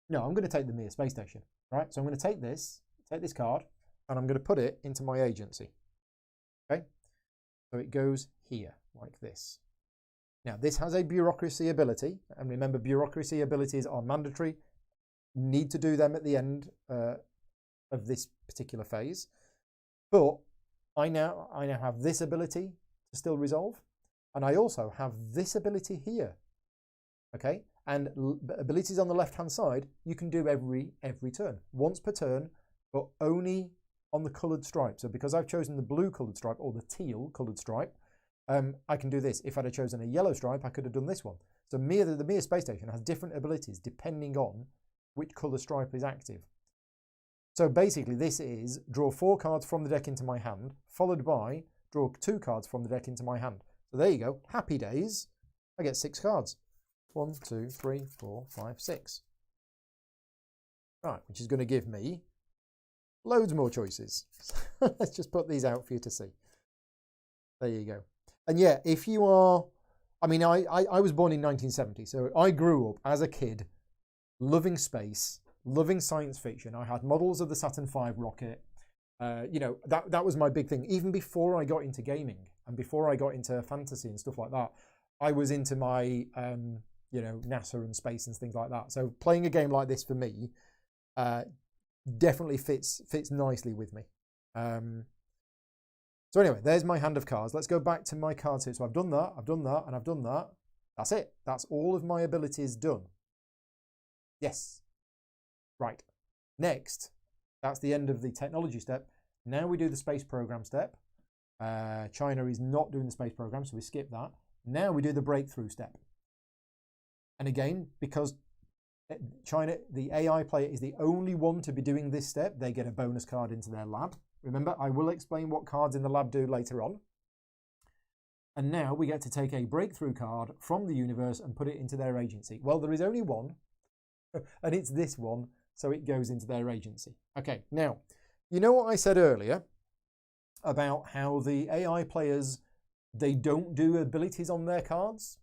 No, I'm going to take the Mir space station. Right, so I'm going to take this card, and I'm going to put it into my agency. Okay, so it goes here, like this. Now, this has a bureaucracy ability, and remember, bureaucracy abilities are mandatory. You need to do them at the end of this particular phase. But I now have this ability to still resolve, and I also have this ability here. Okay. And abilities on the left-hand side, you can do every turn. Once per turn, but only on the coloured stripe. So because I've chosen the blue coloured stripe or the teal coloured stripe, I can do this. If I'd have chosen a yellow stripe, I could have done this one. So the Mir space station has different abilities depending on which colour stripe is active. So basically this is draw 4 cards from the deck into my hand, followed by draw 2 cards from the deck into my hand. So there you go. Happy days. I get 6 cards. 1, 2, 3, 4, 5, 6. Right, which is going to give me loads more choices. Let's just put these out for you to see. There you go. And yeah, if you are, I mean, I was born in 1970, so I grew up as a kid loving space, loving science fiction. I had models of the Saturn V rocket. You know, that was my big thing. Even before I got into gaming and before I got into fantasy and stuff like that, I was into my, you know, NASA and space and things like that. So playing a game like this for me definitely fits nicely with me. So anyway, there's my hand of cards. Let's go back to my cards here. So I've done that, and I've done that. That's it. That's all of my abilities done. Yes. Right. Next, that's the end of the technology step. Now we do the space program step. China is not doing the space program, so we skip that. Now we do the breakthrough step. And again, because China, the AI player, is the only one to be doing this step, they get a bonus card into their lab. Remember, I will explain what cards in the lab do later on. And now we get to take a breakthrough card from the universe and put it into their agency. Well, there is only one, and it's this one, so it goes into their agency. Okay, now, you know what I said earlier about how the AI players, they don't do abilities on their cards?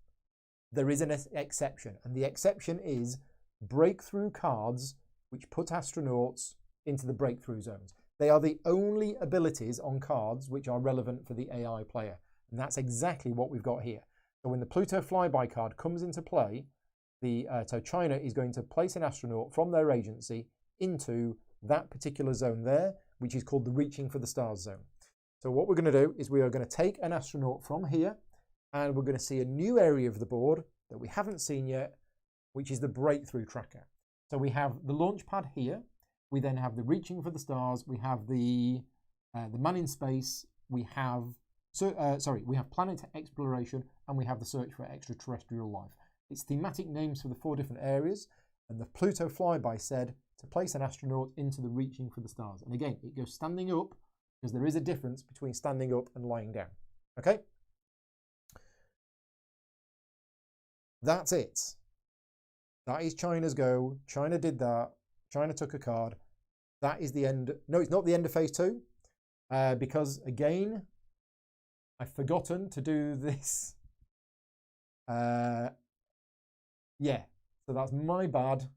There is an exception, and the exception is breakthrough cards which put astronauts into the breakthrough zones. They are the only abilities on cards which are relevant for the AI player. And that's exactly what we've got here. So when the Pluto flyby card comes into play, so China is going to place an astronaut from their agency into that particular zone there, which is called the Reaching for the Stars zone. So what we're going to do is we are going to take an astronaut from here, and we're going to see a new area of the board that we haven't seen yet, which is the breakthrough tracker. So we have the launch pad here. We then have the Reaching for the Stars. We have the man in space. We have we have planet exploration, and we have the search for extraterrestrial life. It's thematic names for the 4 different areas, and the Pluto flyby said to place an astronaut into the Reaching for the Stars. And again, it goes standing up because there is a difference between standing up and lying down. Okay? That's it. That is China's go. China did that. China took a card. That is the end. No, it's not the end of phase 2 because, again, I've forgotten to do this. Yeah, so that's my bad.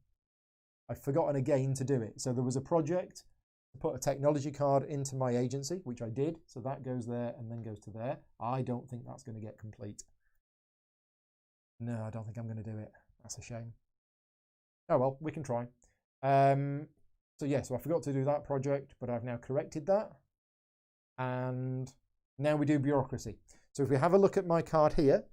I've forgotten again to do it. So there was a project to put a technology card into my agency, which I did. So that goes there and then goes to there. I don't think that's going to get complete. No, I don't think I'm going to do it. That's a shame. Oh well, we can try. So yeah, so I forgot to do that project, but I've now corrected that. And now we do bureaucracy. So if we have a look at my card here,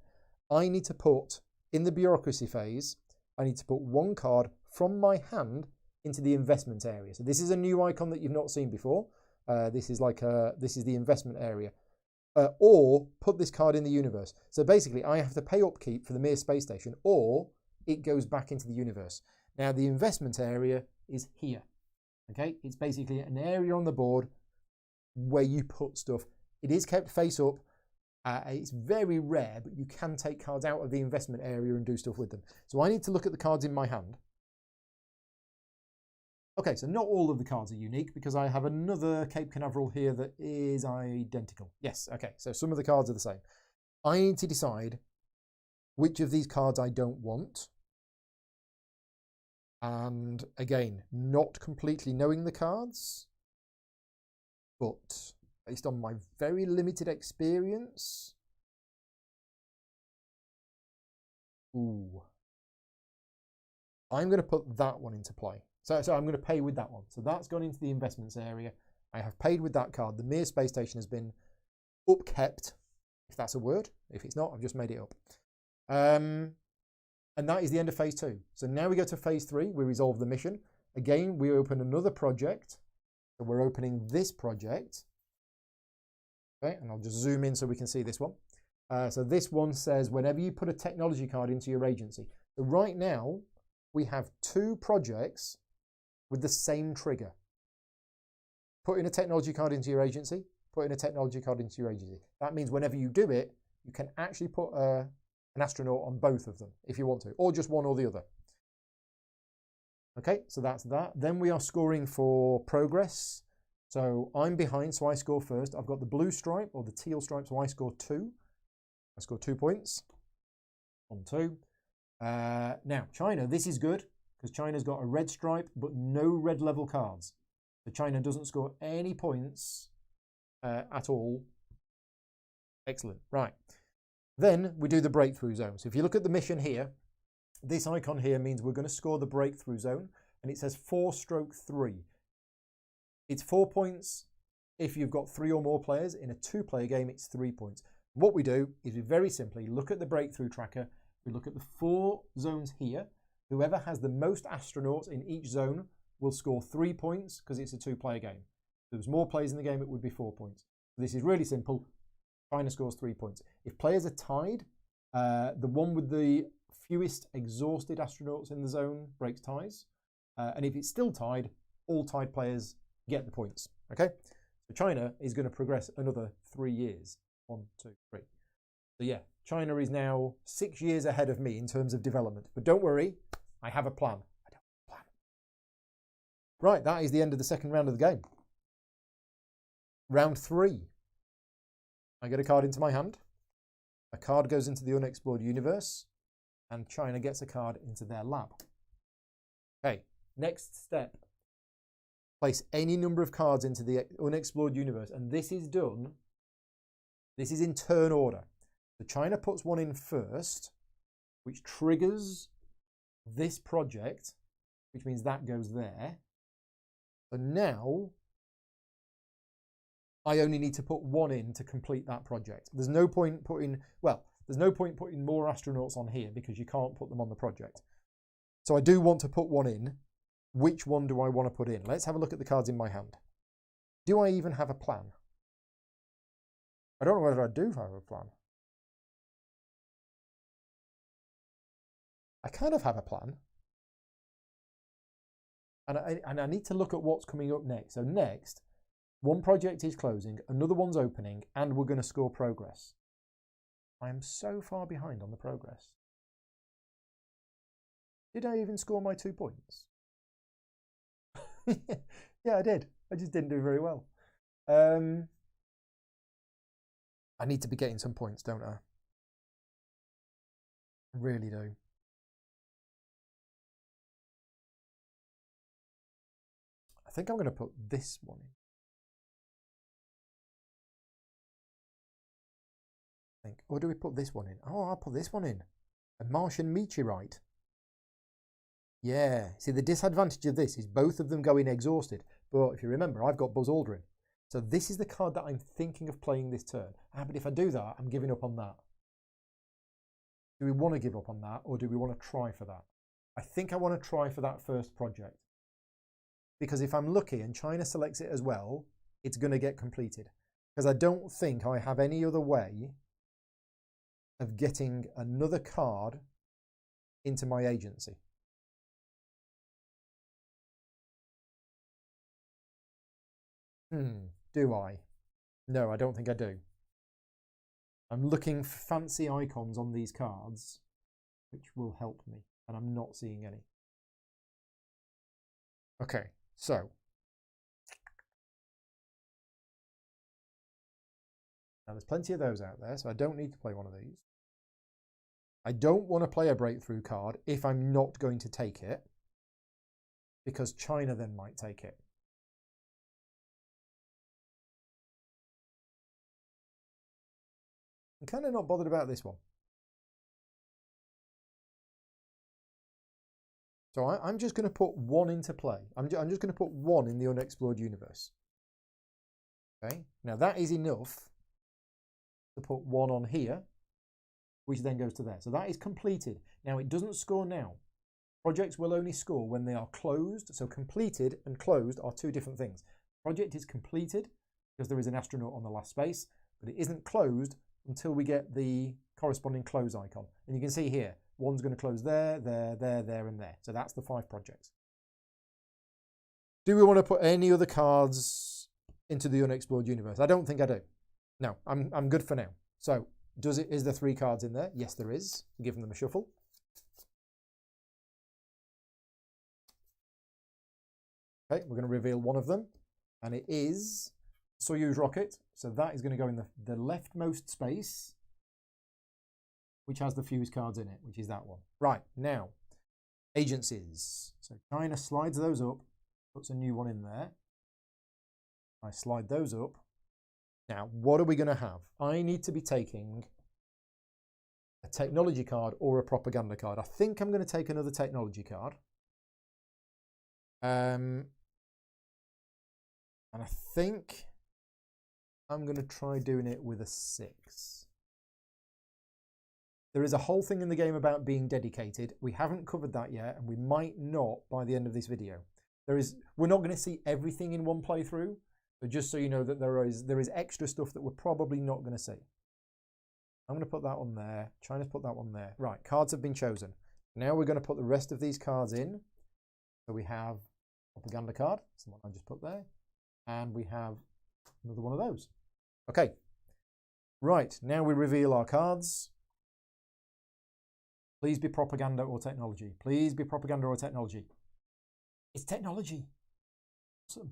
I need to put, in the bureaucracy phase, I need to put one card from my hand into the investment area. So this is a new icon that you've not seen before. This is the investment area. Or put this card in the universe. So basically, I have to pay upkeep for the Mir space station, or it goes back into the universe. Now, the investment area is here. Okay, it's basically an area on the board where you put stuff. It is kept face up. It's very rare, but you can take cards out of the investment area and do stuff with them. So I need to look at the cards in my hand. Okay, so not all of the cards are unique because I have another Cape Canaveral here that is identical. Yes, okay, so some of the cards are the same. I need to decide which of these cards I don't want. And again, not completely knowing the cards, but based on my very limited experience. Ooh. I'm going to put that one into play. So I'm going to pay with that one. So that's gone into the investments area. I have paid with that card. The Mir space station has been upkept, if that's a word. If it's not, I've just made it up. And that is the end of phase 2. So now we go to phase 3. We resolve the mission. Again, we open another project. So we're opening this project. Okay, and I'll just zoom in so we can see this one. So this one says whenever you put a technology card into your agency. So right now, we have 2 projects with the same trigger. Put in a technology card into your agency, put in a technology card into your agency. That means whenever you do it, you can actually put an astronaut on both of them if you want to, or just one or the other. Okay, so that's that. Then we are scoring for progress. So I'm behind, so I score first. I've got the blue stripe or the teal stripe, so I score 2. I score 2 points on 2. Now, China, this is good because China's got a red stripe, but no red level cards. So China doesn't score any points at all. Excellent. Right. Then we do the breakthrough zone. So if you look at the mission here, this icon here means we're going to score the breakthrough zone, and it says 4/3. It's 4 points if you've got 3 or more players. In a 2-player game, it's 3 points. What we do is we very simply look at the breakthrough tracker. We look at the 4 zones here. Whoever has the most astronauts in each zone will score 3 points because it's a 2-player game. If there was more players in the game, it would be 4 points. This is really simple. China scores 3 points. If players are tied, the one with the fewest exhausted astronauts in the zone breaks ties. And if it's still tied, all tied players get the points. Okay? So China is going to progress another 3 years. 1, 2, 3. So yeah, China is now 6 years ahead of me in terms of development. But don't worry, I have a plan. I don't have a plan. Right, that is the end of the second round of the game. Round 3. I get a card into my hand. A card goes into the unexplored universe. And China gets a card into their lab. Okay, next step. Place any number of cards into the unexplored universe. And this is done. This is in turn order. So China puts one in first, which triggers this project, which means that goes there. So now I only need to put one in to complete that project. There's no point putting, there's no point putting more astronauts on here because you can't put them on the project. So I do want to put one in. Which one do I want to put in? Let's have a look at the cards in my hand. Do I even have a plan? I don't know whether I do have a plan. I kind of have a plan. And I need to look at what's coming up next. So next, one project is closing, another one's opening, and we're going to score progress. I am so far behind on the progress. Did I even score my 2 points? Yeah, I did. I just didn't do very well. I need to be getting some points, don't I? I really do. I think I'm going to put this one in. Or do we put this one in? Oh, I'll put this one in. A Martian meteorite. Yeah. See, the disadvantage of this is both of them going exhausted. But if you remember, I've got Buzz Aldrin. So this is the card that I'm thinking of playing this turn. But if I do that, I'm giving up on that. Do we want to give up on that, or do we want to try for that? I think I want to try for that first project. Because if I'm lucky and China selects it as well, it's going to get completed. Because I don't think I have any other way of getting another card into my agency. Do I? No, I don't think I do. I'm looking for fancy icons on these cards, which will help me, and I'm not seeing any. Okay, so now there's plenty of those out there, so I don't need to play one of these. I don't want to play a breakthrough card if I'm not going to take it, because China then might take it. I'm kind of not bothered about this one. So I'm just going to put one into play. I'm just going to put one in the unexplored universe. Okay, now that is enough to put one on here, which then goes to there. So that is completed. Now it doesn't score now. Projects will only score when they are closed. So completed and closed are two different things. Project is completed because there is an astronaut on the last space, but it isn't closed until we get the corresponding close icon. And you can see here, one's going to close there, there, there, there, and there. So that's the 5 projects. Do we want to put any other cards into the unexplored universe? I don't think I do. No, I'm good for now. So is there 3 cards in there? Yes, there is. Giving them a shuffle. Okay, we're going to reveal one of them, and it is Soyuz rocket. So that is going to go in the leftmost space, which has the fuse cards in it, which is that one. Right, now, agencies. So China slides those up, puts a new one in there. I slide those up. Now, what are we going to have? I need to be taking a technology card or a propaganda card. I think I'm going to take another technology card. And I think I'm going to try doing it with a 6. There is a whole thing in the game about being dedicated. We haven't covered that yet, and we might not by the end of this video. We're not going to see everything in one playthrough, but just so you know that there is extra stuff that we're probably not going to see. I'm going to put that on there. China's put that one there. Right, cards have been chosen. Now we're going to put the rest of these cards in. So we have propaganda card, that's the one I just put there, and we have another one of those. Okay, right, now we reveal our cards. Please be propaganda or technology. Please be propaganda or technology. It's technology. Awesome.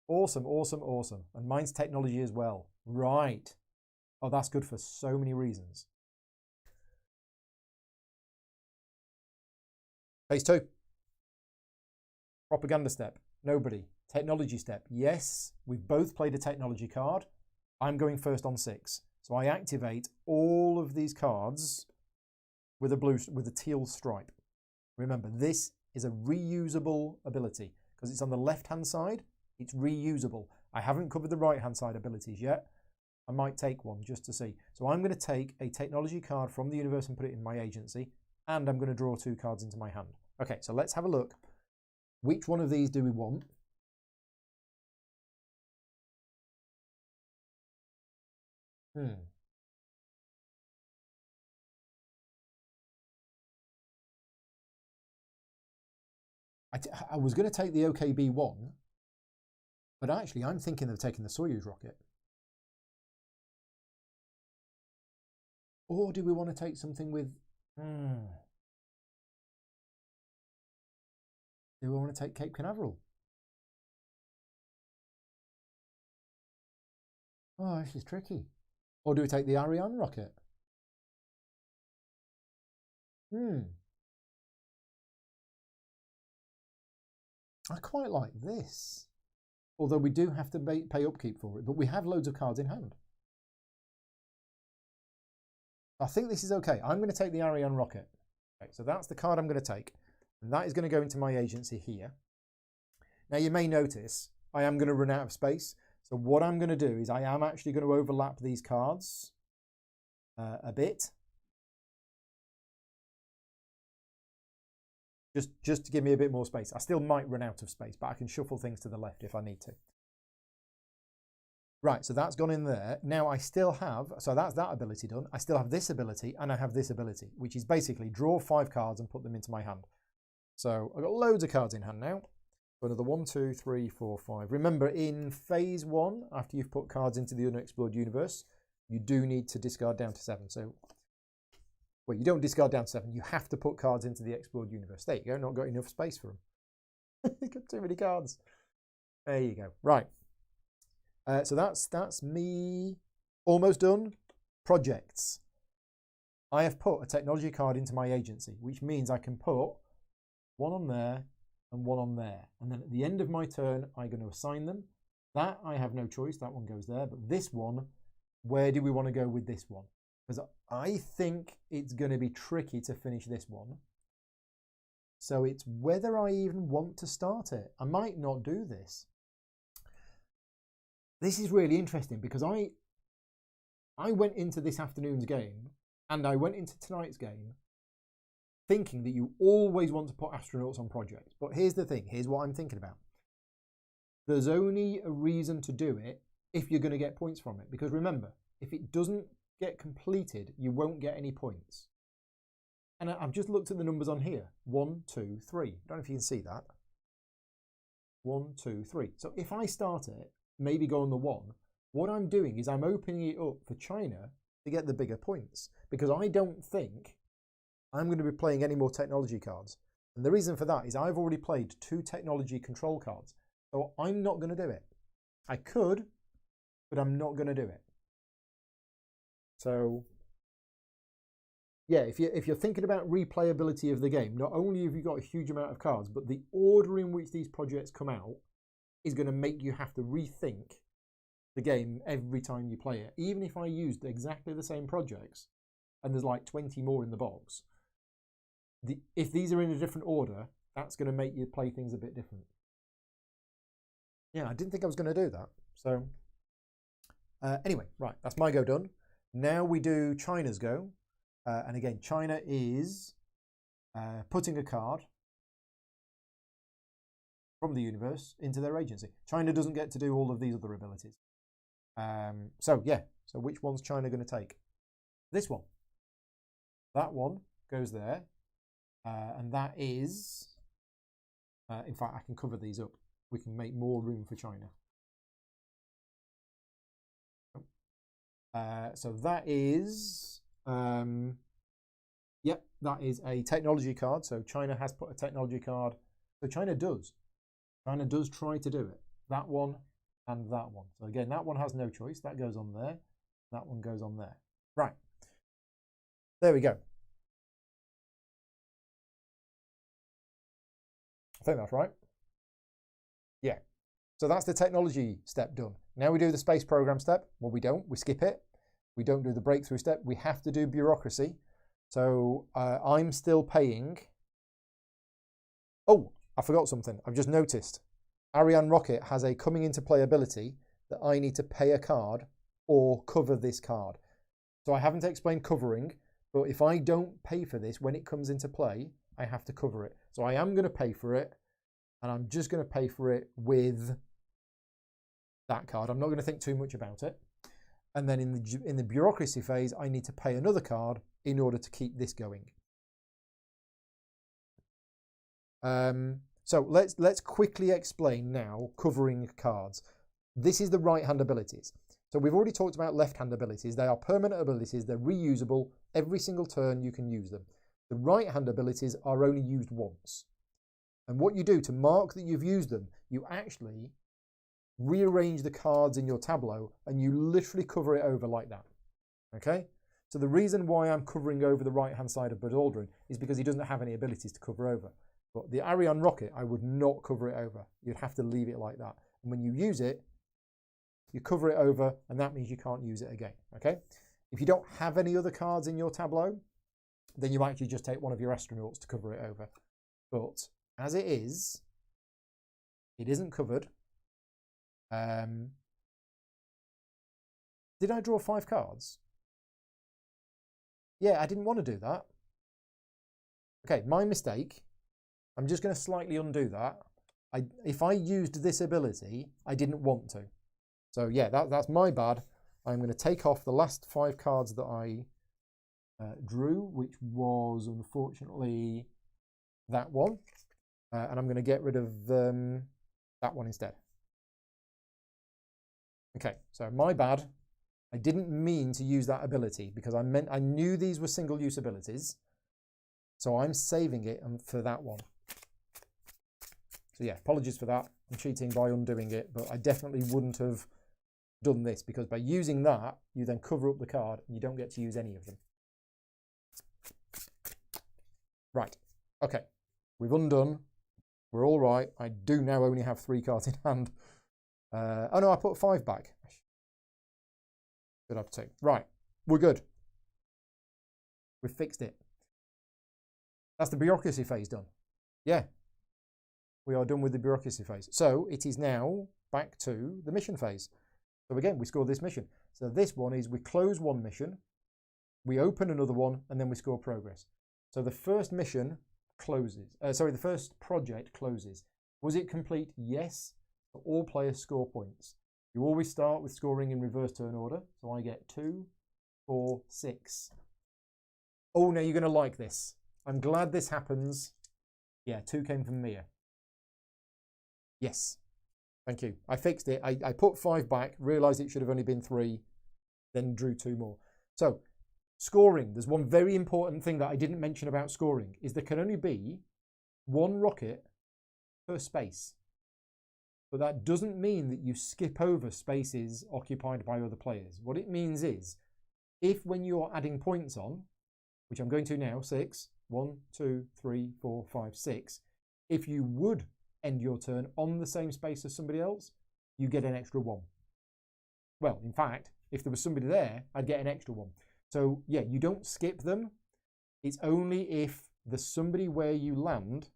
Awesome, awesome, awesome. And mine's technology as well. Right. Oh, that's good for so many reasons. Phase 2. Propaganda step. Nobody. Technology step. Yes, we've both played a technology card. I'm going first on 6. So I activate all of these cards with a teal stripe. Remember, this is a reusable ability because it's on the left-hand side. It's reusable. I haven't covered the right-hand side abilities yet. I might take one just to see. So I'm going to take a technology card from the universe and put it in my agency, and I'm going to draw 2 cards into my hand. Okay, so let's have a look. Which one of these do we want? I was going to take the OKB-1, but actually I'm thinking of taking the Soyuz rocket. Or do we want to take something with... Do we want to take Cape Canaveral? Oh, this is tricky. Or do we take the Ariane rocket? I quite like this. Although we do have to pay upkeep for it, but we have loads of cards in hand. I think this is okay. I'm going to take the Ariane rocket. Okay, so that's the card I'm going to take. And that is going to go into my agency here. Now you may notice I am going to run out of space. So what I'm going to do is I am actually going to overlap these cards a bit. Just to give me a bit more space. I still might run out of space, but I can shuffle things to the left if I need to. Right, so that's gone in there. Now I still have, so that's that ability done. I still have this ability and I have this ability, which is basically draw 5 cards and put them into my hand. So I've got loads of cards in hand now. Another 1, 2, 3, 4, 5. Remember, in phase 1, after you've put cards into the unexplored universe, you do need to discard down to 7. So, well, you don't discard down to 7. You have to put cards into the explored universe. There you go. Not got enough space for them. You've got too many cards. There you go. Right. So that's me almost done. Projects. I have put a technology card into my agency, which means I can put one on there and one on there. And then at the end of my turn, I'm going to assign them. That I have no choice. That one goes there. But this one, where do we want to go with this one? Because I think it's going to be tricky to finish this one. So it's whether I even want to start it. I might not do this. This is really interesting because I went into this afternoon's game and I went into tonight's game thinking that you always want to put astronauts on projects. But here's the thing. Here's what I'm thinking about. There's only a reason to do it if you're going to get points from it. Because remember, if it doesn't get completed, you won't get any points. And I've just looked at the numbers on here. 1, 2, 3. I don't know if you can see that. 1, 2, 3. So if I start it, maybe go on the 1, what I'm doing is I'm opening it up for China to get the bigger points. Because I don't think I'm going to be playing any more technology cards. And the reason for that is I've already played 2 technology control cards. So I'm not going to do it. I could, but I'm not going to do it. So, yeah, if you're thinking about replayability of the game, not only have you got a huge amount of cards, but the order in which these projects come out is going to make you have to rethink the game every time you play it. Even if I used exactly the same projects, and there's like 20 more in the box, if these are in a different order, that's going to make you play things a bit different. Yeah, I didn't think I was going to do that. So anyway, right, that's my go done. Now we do China's go. And again, China is putting a card from the universe into their agency. China doesn't get to do all of these other abilities. So yeah, so which one's China going to take? This one. That one goes there. And that is, in fact, I can cover these up. We can make more room for China. So that is, yep, that is a technology card. So China has put a technology card. So China does try to do it. That one and that one. So again, that one has no choice. That goes on there. That one goes on there. Right. There we go. I think that's right. Yeah. So that's the technology step done. Now we do the space program step. Well, we don't. We skip it. We don't do the breakthrough step. We have to do bureaucracy. So I'm still paying. Oh, I forgot something. I've just noticed. Ariane Rocket has a coming into play ability that I need to pay a card or cover this card. So I haven't explained covering, but if I don't pay for this when it comes into play, I have to cover it. So I am going to pay for it, and I'm just going to pay for it with that card. I'm not going to think too much about it. And then in the bureaucracy phase, I need to pay another card in order to keep this going. So let's quickly explain now covering cards. This is the right-hand abilities. So we've already talked about left-hand abilities. They are permanent abilities. They're reusable. Every single turn you can use them. The right-hand abilities are only used once. And what you do to mark that you've used them, you actually rearrange the cards in your tableau and you literally cover it over like that. Okay? So the reason why I'm covering over the right-hand side of Buzz Aldrin is because he doesn't have any abilities to cover over. But the Ariane Rocket, I would not cover it over. You'd have to leave it like that. And when you use it, you cover it over, and that means you can't use it again. Okay? If you don't have any other cards in your tableau, then you actually just take one of your astronauts to cover it over. But as it isn't covered. Did I draw 5 cards? Yeah, I didn't want to do that. Okay, my mistake. I'm just going to slightly undo that. If I used this ability, I didn't want to. So yeah, that's my bad. I'm going to take off the last 5 cards that I drew, which was unfortunately that one. And I'm going to get rid of that one instead. Okay, so my bad. I didn't mean to use that ability because I knew these were single-use abilities. So I'm saving it for that one. So yeah, apologies for that. I'm cheating by undoing it, but I definitely wouldn't have done this because by using that, you then cover up the card and you don't get to use any of them. Right, okay, we've undone. We're all right. I do now only have 3 cards in hand. Oh no, I put 5 back. Should have 2. Right, we're good. We've fixed it. That's the bureaucracy phase done. Yeah, we are done with the bureaucracy phase. So it is now back to the mission phase. So again, we score this mission. So this one is we close one mission, we open another one, and then we score progress. So the first mission closes. The first project closes. Was it complete? Yes. So all players score points. You always start with scoring in reverse turn order. So I get 2, 4, 6. Oh, now you're going to like this. I'm glad this happens. Yeah, 2 came from Mia. Yes. Thank you. I fixed it. I put 5 back, realised it should have only been 3, then drew 2 more. So, scoring. There's one very important thing that I didn't mention about scoring, is there can only be 1 rocket per space. But that doesn't mean that you skip over spaces occupied by other players. What it means is, if when you're adding points on, which I'm going to now, 6, 1, 2, 3, 4, 5, 6, if you would end your turn on the same space as somebody else, you get an extra 1. Well, in fact, if there was somebody there, I'd get an extra 1. So yeah, you don't skip them. It's only if there's somebody where you land,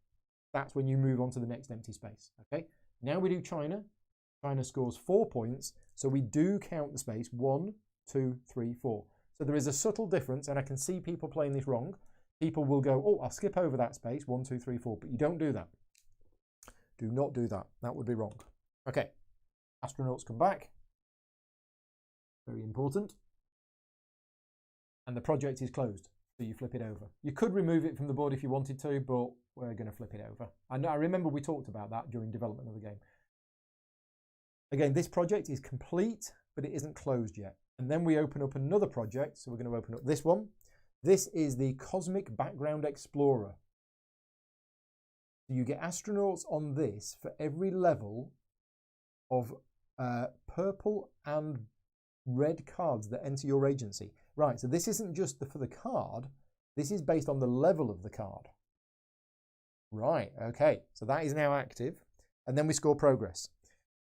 that's when you move on to the next empty space. Okay, now we do China. China scores 4 points, so we do count the space 1, 2, 3, 4. So there is a subtle difference, and I can see people playing this wrong. People will go, oh, I'll skip over that space, 1, 2, 3, 4, but you don't do that. Do not do that. That would be wrong. Okay, astronauts come back. Very important. And the project is closed, so you flip it over. You could remove it from the board if you wanted to, but we're going to flip it over. And I remember we talked about that during development of the game. Again, this project is complete, but it isn't closed yet. And then we open up another project, so we're going to open up this one. This is the Cosmic Background Explorer. You get astronauts on this for every level of purple and red cards that enter your agency. Right, so this isn't just for the card, this is based on the level of the card. Right, okay, so that is now active. And then we score progress.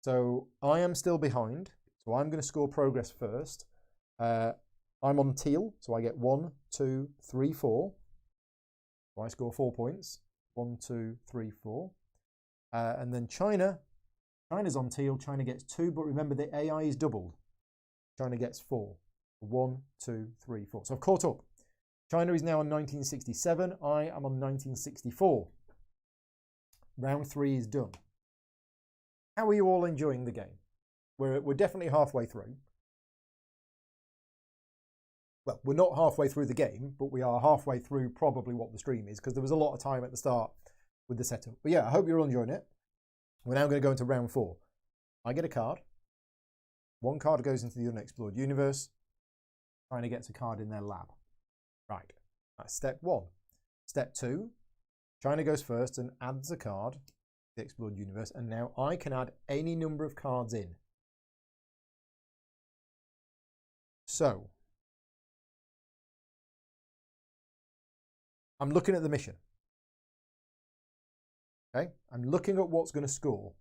So I am still behind, so I'm going to score progress first. I'm on teal, so I get 1, 2, 3, 4. So I score 4 points. 1, 2, 3, 4. And then China's on teal. China gets 2, but remember the AI is doubled. China gets 4. 1, 2, 3, 4. So I've caught up. China is now on 1967. I am on 1964. Round 3 is done. How are you all enjoying the game? We're definitely halfway through. Well, we're not halfway through the game, but we are halfway through probably what the stream is, because there was a lot of time at the start with the setup. But yeah, I hope you're all enjoying it. We're now going to go into round 4. I get a card. 1 card goes into the unexplored universe. China gets a card in their lab. Right, that's step 1. Step 2, China goes first and adds a card to the explored universe, and now I can add any number of cards in. So, I'm looking at the mission. Okay, I'm looking at what's going to score.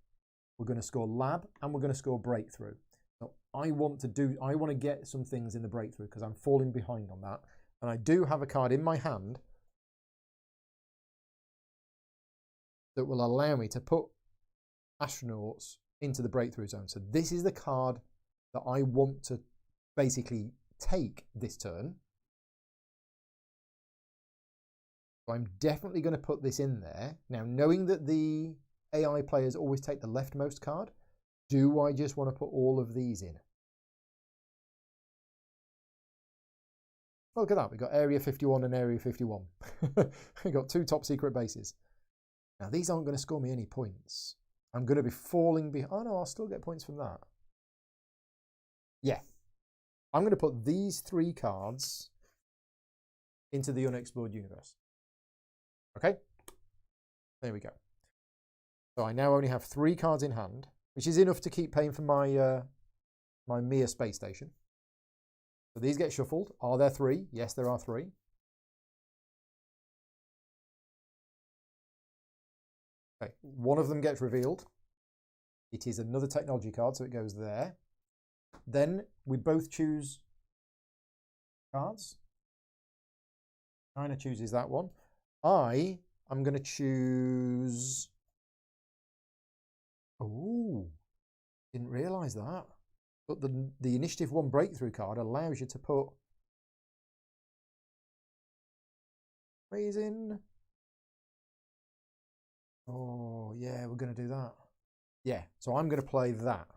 We're going to score lab and we're going to score breakthrough. So I want to get some things in the breakthrough because I'm falling behind on that. And I do have a card in my hand that will allow me to put astronauts into the breakthrough zone. So this is the card that I want to basically take this turn. So I'm definitely going to put this in there. Now, knowing that the AI players always take the leftmost card, do I just want to put all of these in? Look at that, we've got Area 51 and Area 51. We've got 2 top secret bases. Now, these aren't going to score me any points. I'm going to be falling behind. Oh no, I'll still get points from that. Yeah. I'm going to put these 3 cards into the unexplored universe. Okay, there we go. So I now only have 3 cards in hand, which is enough to keep paying for my my Mir space station. So these get shuffled. Are there 3? Yes, there are 3. Okay, one of them gets revealed. It is another technology card, so it goes there. Then we both choose cards. China chooses that one. I am going to choose... Oh, didn't realise that. But the Initiative 1 Breakthrough card allows you to put... Raising... Oh, yeah, we're going to do that. Yeah, so I'm going to play that.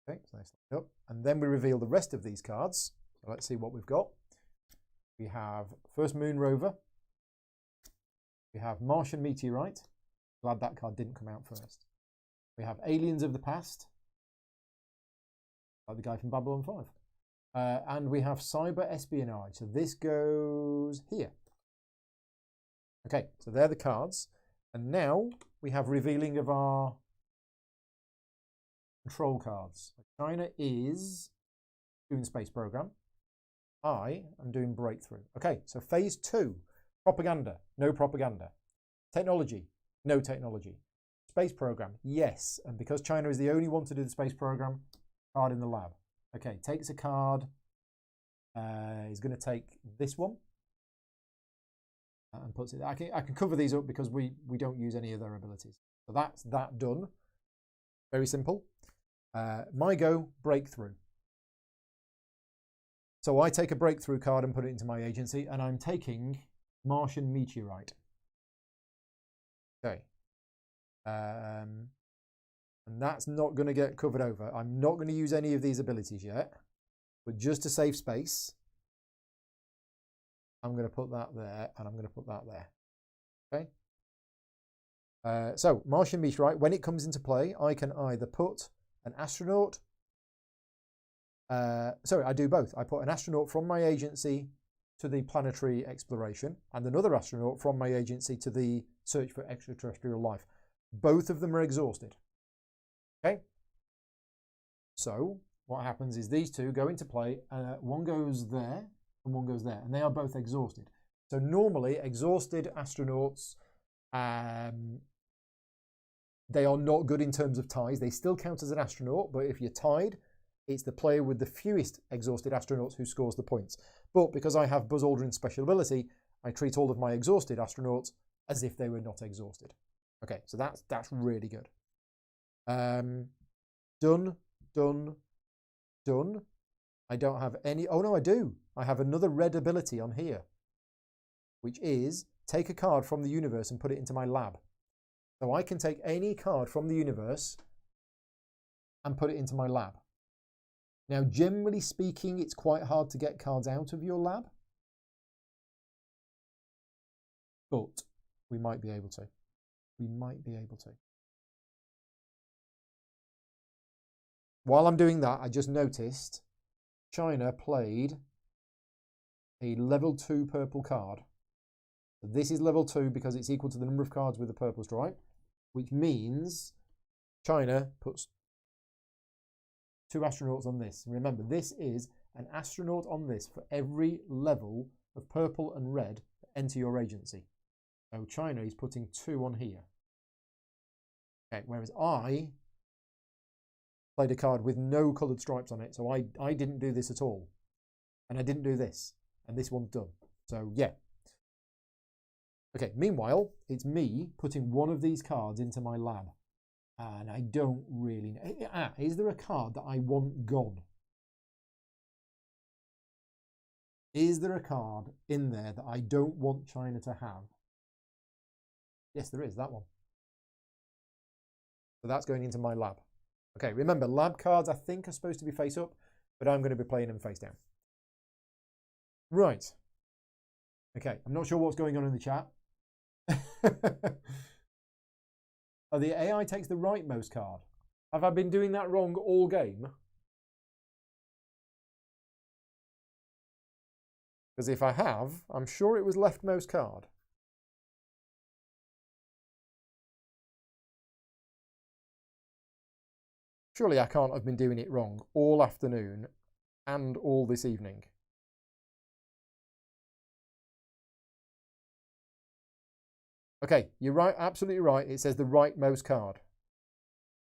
Okay, so nice up. And then we reveal the rest of these cards. So let's see what we've got. We have First Moon Rover. We have Martian Meteorite. Glad that card didn't come out first. We have Aliens of the Past. Like the guy from Babylon 5. And we have Cyber Espionage. So this goes here. Okay, so they're the cards. And now we have revealing of our control cards. China is doing the space program. I am doing breakthrough. Okay, so phase 2, propaganda, no propaganda. Technology, no technology. Space program, yes. And because China is the only one to do the space program, card in the lab. Okay, takes a card. He's going to take this one and puts it. I can cover these up because we don't use any of their abilities. So that's that done. Very simple. My go, breakthrough. So I take a breakthrough card and put it into my agency, and I'm taking Martian Meteorite. Okay. And that's not going to get covered over. I'm not going to use any of these abilities yet, but just to save space, I'm going to put that there, and I'm going to put that there. Okay. So Martian Meteorite, when it comes into play, I can either put an astronaut. Sorry, I do both. I put an astronaut from my agency to the planetary exploration, and another astronaut from my agency to the search for extraterrestrial life. Both of them are exhausted. Okay. So what happens is these two go into play. One goes there and one goes there, and they are both exhausted. So normally exhausted astronauts, they are not good in terms of ties. They still count as an astronaut, but if you're tied, it's the player with the fewest exhausted astronauts who scores the points. But because I have Buzz Aldrin's special ability, I treat all of my exhausted astronauts as if they were not exhausted. Okay, so that's really good. Done. I don't have any. Oh no, I do. I have another red ability on here, which is take a card from the universe and put it into my lab. So I can take any card from the universe and put it into my lab. Now, generally speaking, it's quite hard to get cards out of your lab, but we might be able to. We might be able to. While I'm doing that, I just noticed China played a level 2 purple card. So this is level 2 because it's equal to the number of cards with a purple stripe, which means China puts 2 astronauts on this. Remember, this is an astronaut on this for every level of purple and red that enter your agency. So China is putting 2 on here. Okay, whereas I played a card with no coloured stripes on it, so I didn't do this at all. And I didn't do this. And this one's done. So, yeah. Okay, meanwhile, it's me putting one of these cards into my lab. And I don't really know. Is there a card that I want gone? Is there a card in there that I don't want China to have? Yes, there is, that one. So that's going into my lab. Okay, remember, lab cards I think are supposed to be face up, but I'm going to be playing them face down. Right. Okay, I'm not sure what's going on in the chat. Oh, the AI takes the rightmost card. Have I been doing that wrong all game? Because if I have, I'm sure it was leftmost card. Surely I can't have been doing it wrong all afternoon and all this evening. Okay, you're right, absolutely right. It says the rightmost card.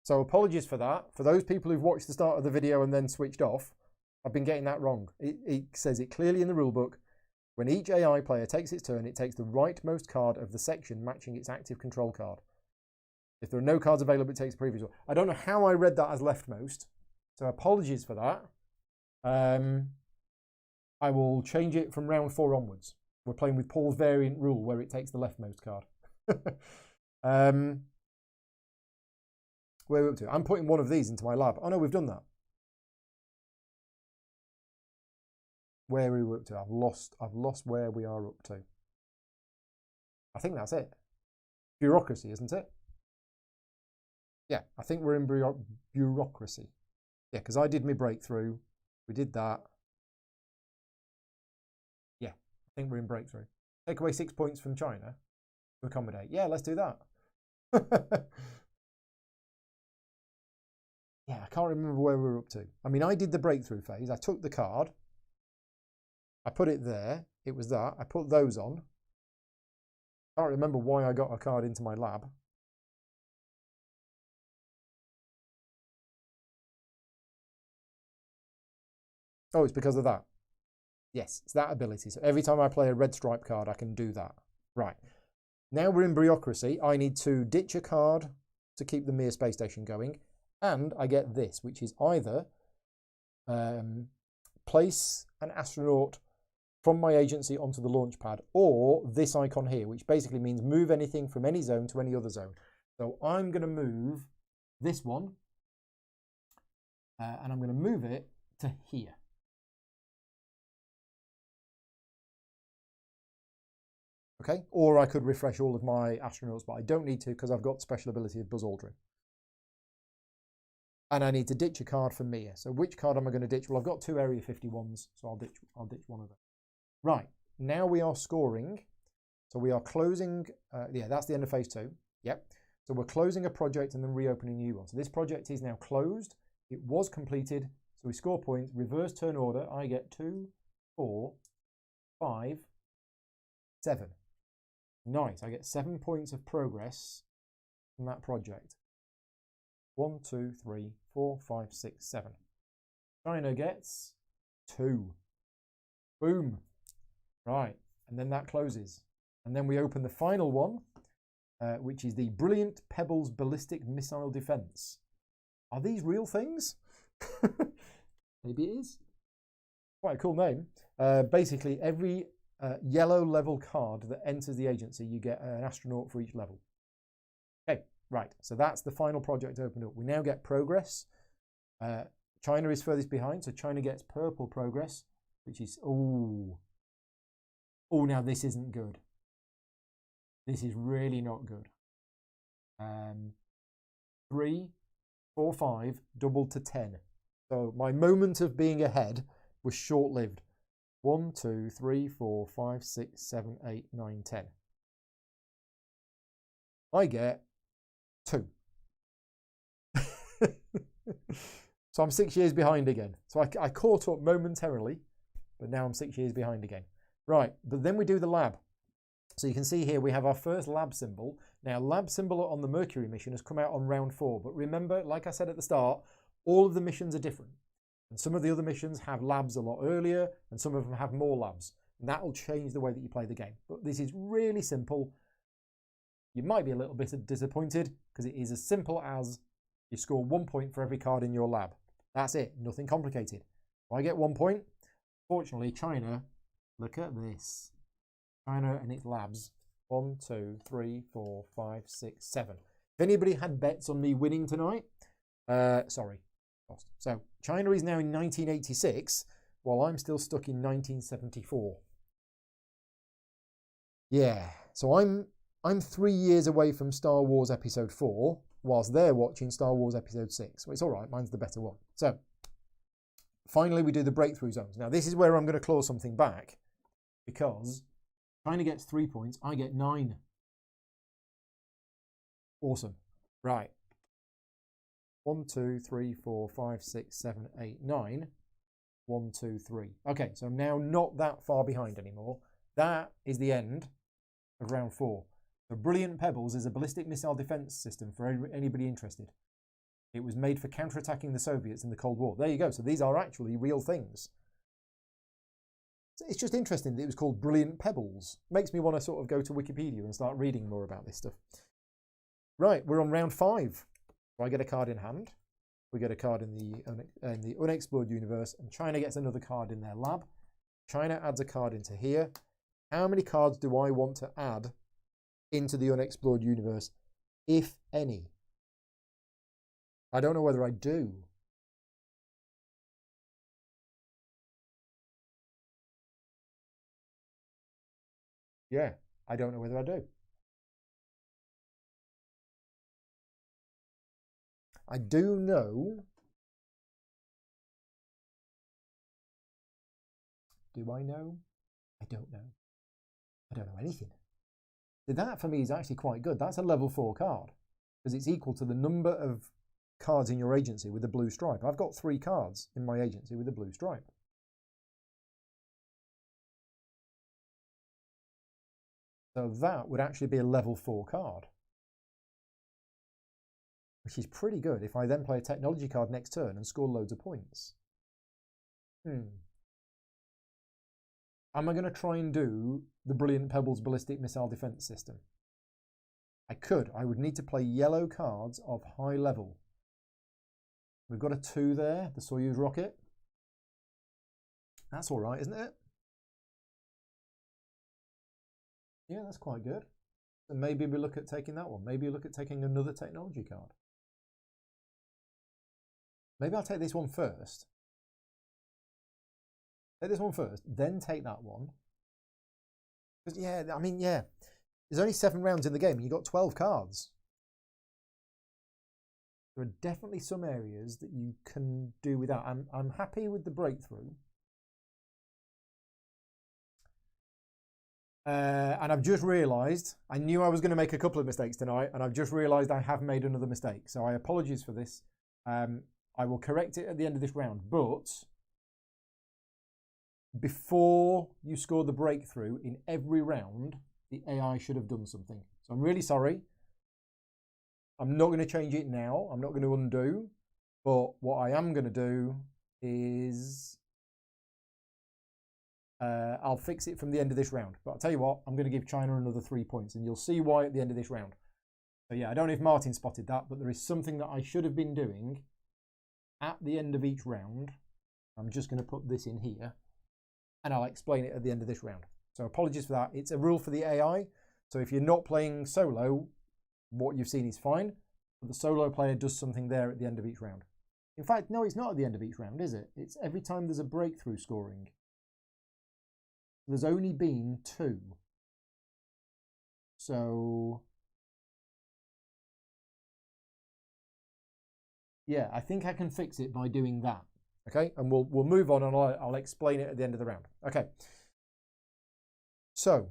So apologies for that. For those people who've watched the start of the video and then switched off, I've been getting that wrong. It says it clearly in the rulebook. When each AI player takes its turn, it takes the rightmost card of the section matching its active control card. If there are no cards available, it takes the previous one. I don't know how I read that as leftmost, so apologies for that. I will change it from round 4 onwards. We're playing with Paul's variant rule where it takes the leftmost card. Where are we up to? I'm putting one of these into my lab. Oh no, we've done that. Where are we up to? I've lost where we are up to. I think that's it. Bureaucracy, isn't it? Yeah, I think we're in bureaucracy. Yeah, because I did my breakthrough. We did that. Yeah, I think we're in breakthrough. Take away 6 points from China to accommodate. Yeah, let's do that. Yeah, I can't remember where we're up to. I mean, I did the breakthrough phase. I took the card. I put it there. It was that. I put those on. I can't remember why I got a card into my lab. Oh, it's because of that. Yes, it's that ability. So every time I play a red stripe card, I can do that. Right. Now we're in bureaucracy. I need to ditch a card to keep the Mir space station going. And I get this, which is either place an astronaut from my agency onto the launch pad, or this icon here, which basically means move anything from any zone to any other zone. So I'm going to move this one, and I'm going to move it to here. Okay, or I could refresh all of my astronauts, but I don't need to because I've got the special ability of Buzz Aldrin. And I need to ditch a card for Mir. So which card am I going to ditch? Well, I've got 2 Area 51s, so I'll ditch one of them. Right, now we are scoring. So we are closing, yeah, that's the end of phase 2. Yep. So we're closing a project and then reopening a new one. So this project is now closed. It was completed. So we score points, reverse turn order. I get 2, 4, 5, 7. Nice, I get 7 points of progress from that project. 1, 2, 3, 4, 5, 6, 7. China gets 2. Boom. Right, and then that closes. And then we open the final one, which is the Brilliant Pebbles Ballistic Missile Defense. Are these real things? Maybe it is. Quite a cool name. Basically, every yellow level card that enters the agency, you get an astronaut for each level. Okay, right. So that's the final project opened up. We now get progress. China is furthest behind, so China gets purple progress, which is, oh, now this isn't good. This is really not good. 3, 4, 5, doubled to 10. So my moment of being ahead was short-lived. 1, 2, 3, 4, 5, 6, 7, 8, 9, 10. I get 2. So I'm 6 years behind again. So I caught up momentarily, but now I'm 6 years behind again. Right, but then we do the lab. So you can see here we have our first lab symbol. Now, lab symbol on the Mercury mission has come out on round 4. But remember, like I said at the start, all of the missions are different. And some of the other missions have labs a lot earlier, and some of them have more labs. And that will change the way that you play the game. But this is really simple. You might be a little bit disappointed because it is as simple as you score 1 point for every card in your lab. That's it. Nothing complicated. I get 1 point. Fortunately, China, look at this. China and its labs. 1, 2, 3, 4, 5, 6, 7. If anybody had bets on me winning tonight, sorry. Lost. So China is now in 1986, while I'm still stuck in 1974. Yeah, so I'm 3 years away from Star Wars Episode 4, whilst they're watching Star Wars Episode 6. Well, it's all right, mine's the better one. So finally, we do the breakthrough zones. Now, this is where I'm going to claw something back, because China gets 3 points, I get 9. Awesome. Right. 1, 2, 3, 4, 5, 6, 7, 8, 9. 1, 2, 3. Okay, so I'm now not that far behind anymore. That is the end of round 4. So Brilliant Pebbles is a ballistic missile defense system for anybody interested. It was made for counterattacking the Soviets in the Cold War. There you go. So these are actually real things. It's just interesting that it was called Brilliant Pebbles. Makes me want to sort of go to Wikipedia and start reading more about this stuff. Right, we're on round 5. So I get a card in hand. We get a card in the unexplored universe, and China gets another card in their lab. China adds a card into here. How many cards do I want to add into the unexplored universe, if any? I don't know whether I do. Yeah, I don't know whether I do. I do know. Do I know? I don't know. I don't know anything. That for me is actually quite good. That's a level 4 card because it's equal to the number of cards in your agency with a blue stripe. I've got 3 cards in my agency with a blue stripe. So that would actually be a level 4 card, which is pretty good if I then play a technology card next turn and score loads of points. Am I going to try and do the Brilliant Pebbles Ballistic Missile Defense System? I could. I would need to play yellow cards of high level. We've got a 2 there, the Soyuz rocket. That's all right, isn't it? Yeah, that's quite good. So maybe we look at taking that one. Maybe look at taking another technology card. Maybe I'll take this one first. Take this one first, then take that one. Because, yeah, I mean, yeah. There's only 7 rounds in the game and you've got 12 cards. There are definitely some areas that you can do without. I'm happy with the breakthrough. And I've just realised, I knew I was going to make a couple of mistakes tonight, and I've just realised I have made another mistake. So I apologise for this. I will correct it at the end of this round. But before you score the breakthrough in every round, the AI should have done something. So I'm really sorry. I'm not going to change it now. I'm not going to undo. But what I am going to do is I'll fix it from the end of this round. But I'll tell you what, I'm going to give China another 3 points, and you'll see why at the end of this round. So yeah, I don't know if Martin spotted that, but there is something that I should have been doing at the end of each round. I'm just going to put this in here, and I'll explain it at the end of this round. So apologies for that. It's a rule for the AI. So if you're not playing solo, what you've seen is fine. But the solo player does something there at the end of each round. In fact, no, it's not at the end of each round, is it? It's every time there's a breakthrough scoring. There's only been 2. So yeah, I think I can fix it by doing that. Okay, and we'll move on, and I'll explain it at the end of the round. Okay. So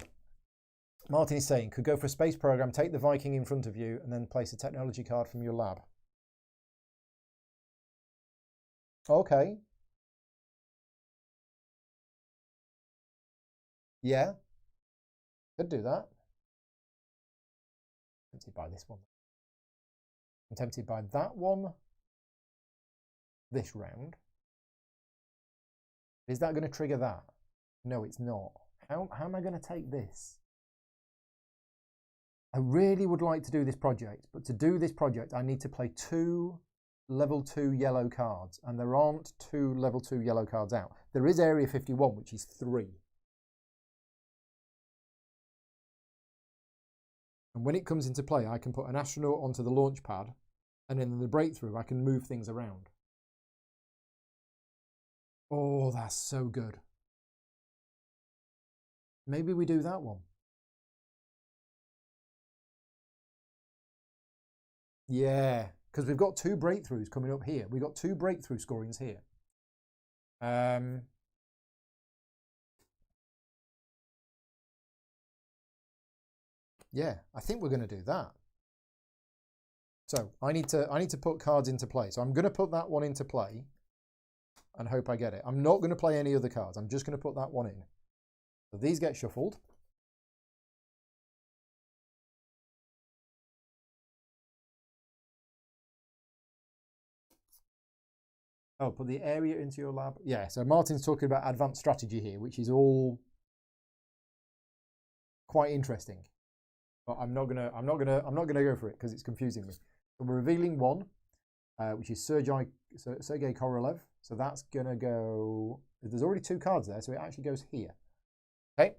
Martin is saying, could go for a space program, take the Viking in front of you, and then place a technology card from your lab. Okay. Yeah. Could do that. I'm tempted by this one. I'm tempted by that one this round. Is that going to trigger that? No, it's not. How am I going to take this? I really would like to do this project, but to do this project, I need to play 2 level 2 yellow cards, and there aren't 2 level 2 yellow cards out. There is Area 51, which is 3. And when it comes into play, I can put an astronaut onto the launch pad, and in the breakthrough, I can move things around. Oh, that's so good. Maybe we do that one. Yeah, because we've got 2 breakthroughs coming up here. We've got 2 breakthrough scorings here. Yeah, I think we're going to do that. So I need to put cards into play. So I'm going to put that one into play and hope I get it. I'm not going to play any other cards. I'm just going to put that one in. So these get shuffled. Oh, put the area into your lab. Yeah, so Martin's talking about advanced strategy here, which is all quite interesting. But I'm not gonna go for it because it's confusing me. So we're revealing one, which is Sergei Korolev. So that's gonna go. There's already 2 cards there, so it actually goes here. Okay.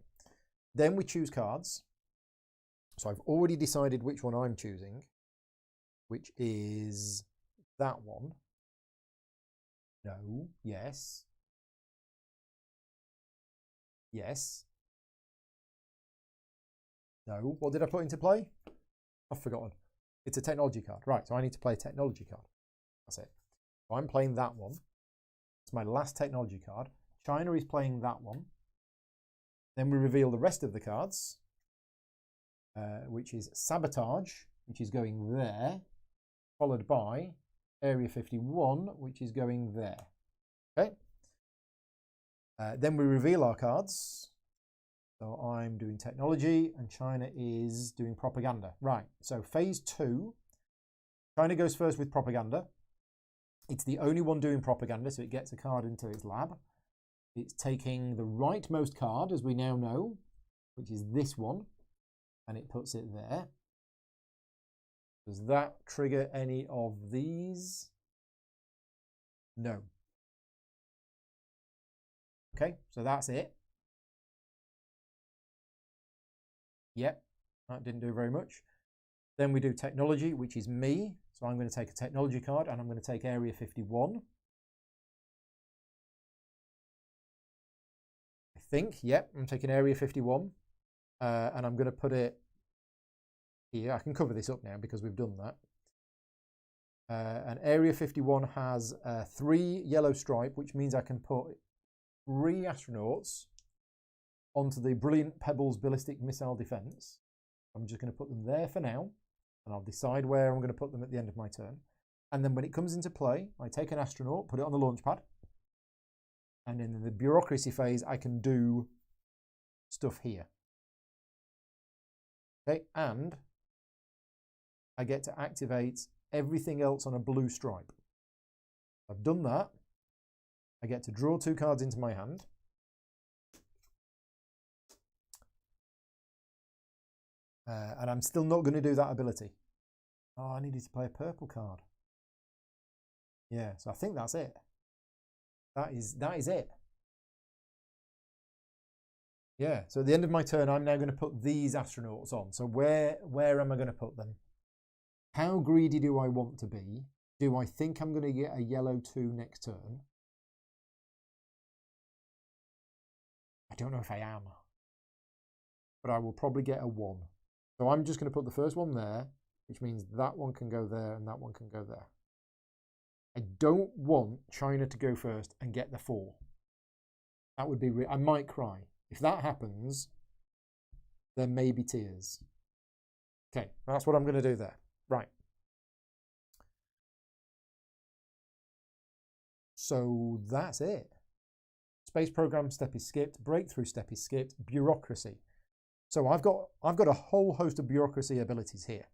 Then we choose cards. So I've already decided which one I'm choosing, which is that one. No. Yes. Yes. No. What did I put into play? I've forgotten. It's a technology card. Right, so I need to play a technology card. That's it. So I'm playing that one. It's my last technology card. China is playing that one. Then we reveal the rest of the cards, which is Sabotage, which is going there, followed by Area 51, which is going there. Okay. Then we reveal our cards. So I'm doing technology and China is doing propaganda. Right, so phase 2, China goes first with propaganda. It's the only one doing propaganda, so it gets a card into its lab. It's taking the rightmost card, as we now know, which is this one, and it puts it there. Does that trigger any of these? No. Okay, so that's it. Yep, that didn't do very much. Then we do technology, which is me. So I'm going to take a technology card and I'm going to take Area 51. I think, yep, I'm taking Area 51. And I'm going to put it here. I can cover this up now because we've done that. And Area 51 has 3 yellow stripe, which means I can put 3 astronauts onto the Brilliant Pebbles ballistic missile defense. I'm just going to put them there for now, and I'll decide where I'm going to put them at the end of my turn. And then when it comes into play, I take an astronaut, put it on the launch pad, and in the bureaucracy phase, I can do stuff here. Okay, and I get to activate everything else on a blue stripe. I've done that. I get to draw 2 cards into my hand. And I'm still not going to do that ability. Oh, I needed to play a purple card. Yeah, so I think that's it. That is it. Yeah, so at the end of my turn, I'm now going to put these astronauts on. So where am I going to put them? How greedy do I want to be? Do I think I'm going to get a yellow 2 next turn? I don't know if I am. But I will probably get a 1. So I'm just going to put the first one there, which means that one can go there and that one can go there. I don't want China to go first and get the 4. That would be, I might cry. If that happens, there may be tears. Okay, that's what I'm going to do there. Right. So that's it. Space program step is skipped. Breakthrough step is skipped. Bureaucracy. So I've got a whole host of bureaucracy abilities here.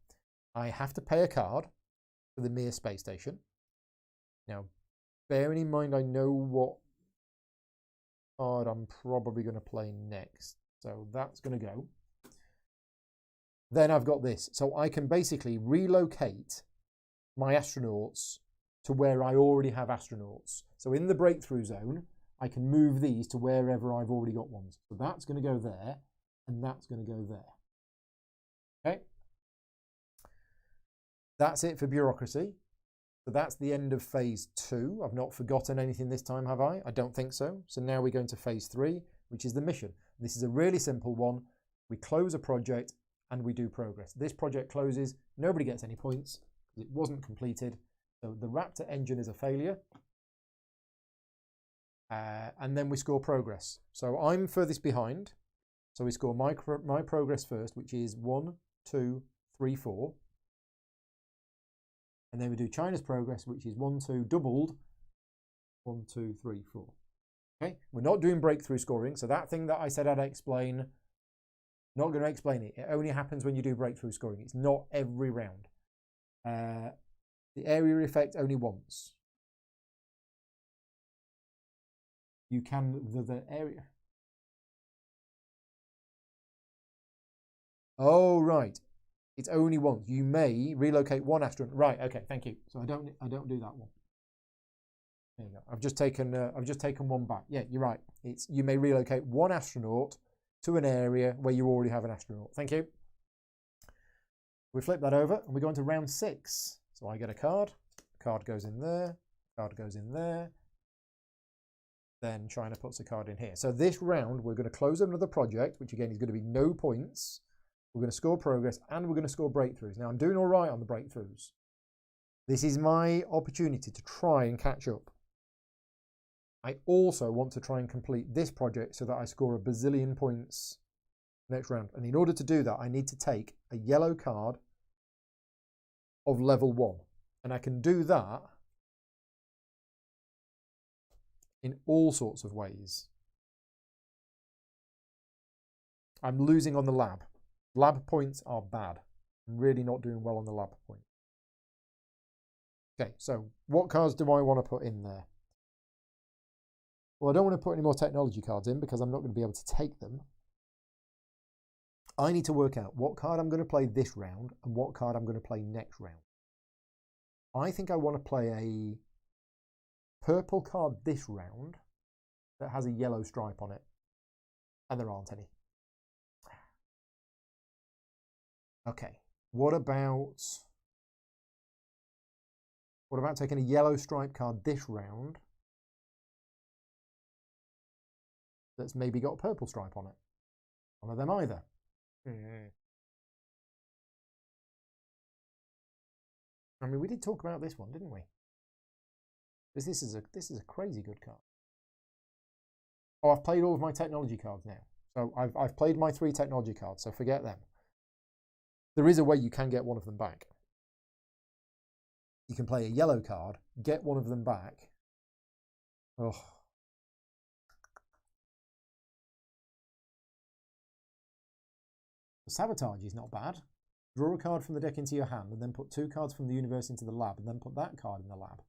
I have to pay a card for the Mir space station. Now, bearing in mind I know what card I'm probably going to play next. So that's going to go. Then I've got this. So I can basically relocate my astronauts to where I already have astronauts. So in the breakthrough zone, I can move these to wherever I've already got ones. So that's going to go there, and that's going to go there. Okay? That's it for bureaucracy. So that's the end of phase 2. I've not forgotten anything this time, have I? I don't think so. So now we go into phase 3, which is the mission. This is a really simple one. We close a project and we do progress. This project closes, nobody gets any points because it wasn't completed. So the Raptor engine is a failure. And then we score progress. So I'm furthest behind. So we score my progress first, which is 1, 2, 3, 4. And then we do China's progress, which is 1, 2, doubled. 1, 2, 3, 4. Okay, we're not doing breakthrough scoring. So that thing that I said I'd explain, not going to explain it. It only happens when you do breakthrough scoring. It's not every round. The area effect only once. You can, the area. Oh, right. It's only once. You may relocate 1 astronaut. Right. Okay. Thank you. So I don't do that one. There you go. I've just taken 1 back. Yeah, you're right. It's you may relocate 1 astronaut to an area where you already have an astronaut. Thank you. We flip that over and we go into round 6. So I get a card. Card goes in there. Card goes in there. Then China puts a card in here. So this round, we're going to close another project, which again is going to be no points. We're going to score progress and we're going to score breakthroughs. Now, I'm doing all right on the breakthroughs. This is my opportunity to try and catch up. I also want to try and complete this project so that I score a bazillion points next round. And in order to do that, I need to take a yellow card of level 1. And I can do that in all sorts of ways. I'm losing on the lab. Lab points are bad. I'm really not doing well on the lab point. Okay, so what cards do I want to put in there? Well, I don't want to put any more technology cards in because I'm not going to be able to take them. I need to work out what card I'm going to play this round and what card I'm going to play next round. I think I want to play a purple card this round that has a yellow stripe on it. And there aren't any. Okay, what about taking a yellow stripe card this round that's maybe got a purple stripe on it? One of them either. I mean, we did talk about this one, didn't we? Because this is a crazy good card. Oh, I've played all of my technology cards now. So I've played my 3 technology cards, so forget them. There is a way you can get one of them back. You can play a yellow card, get one of them back. Oh. Sabotage is not bad. Draw a card from the deck into your hand and then put 2 cards from the universe into the lab and then put that card in the lab.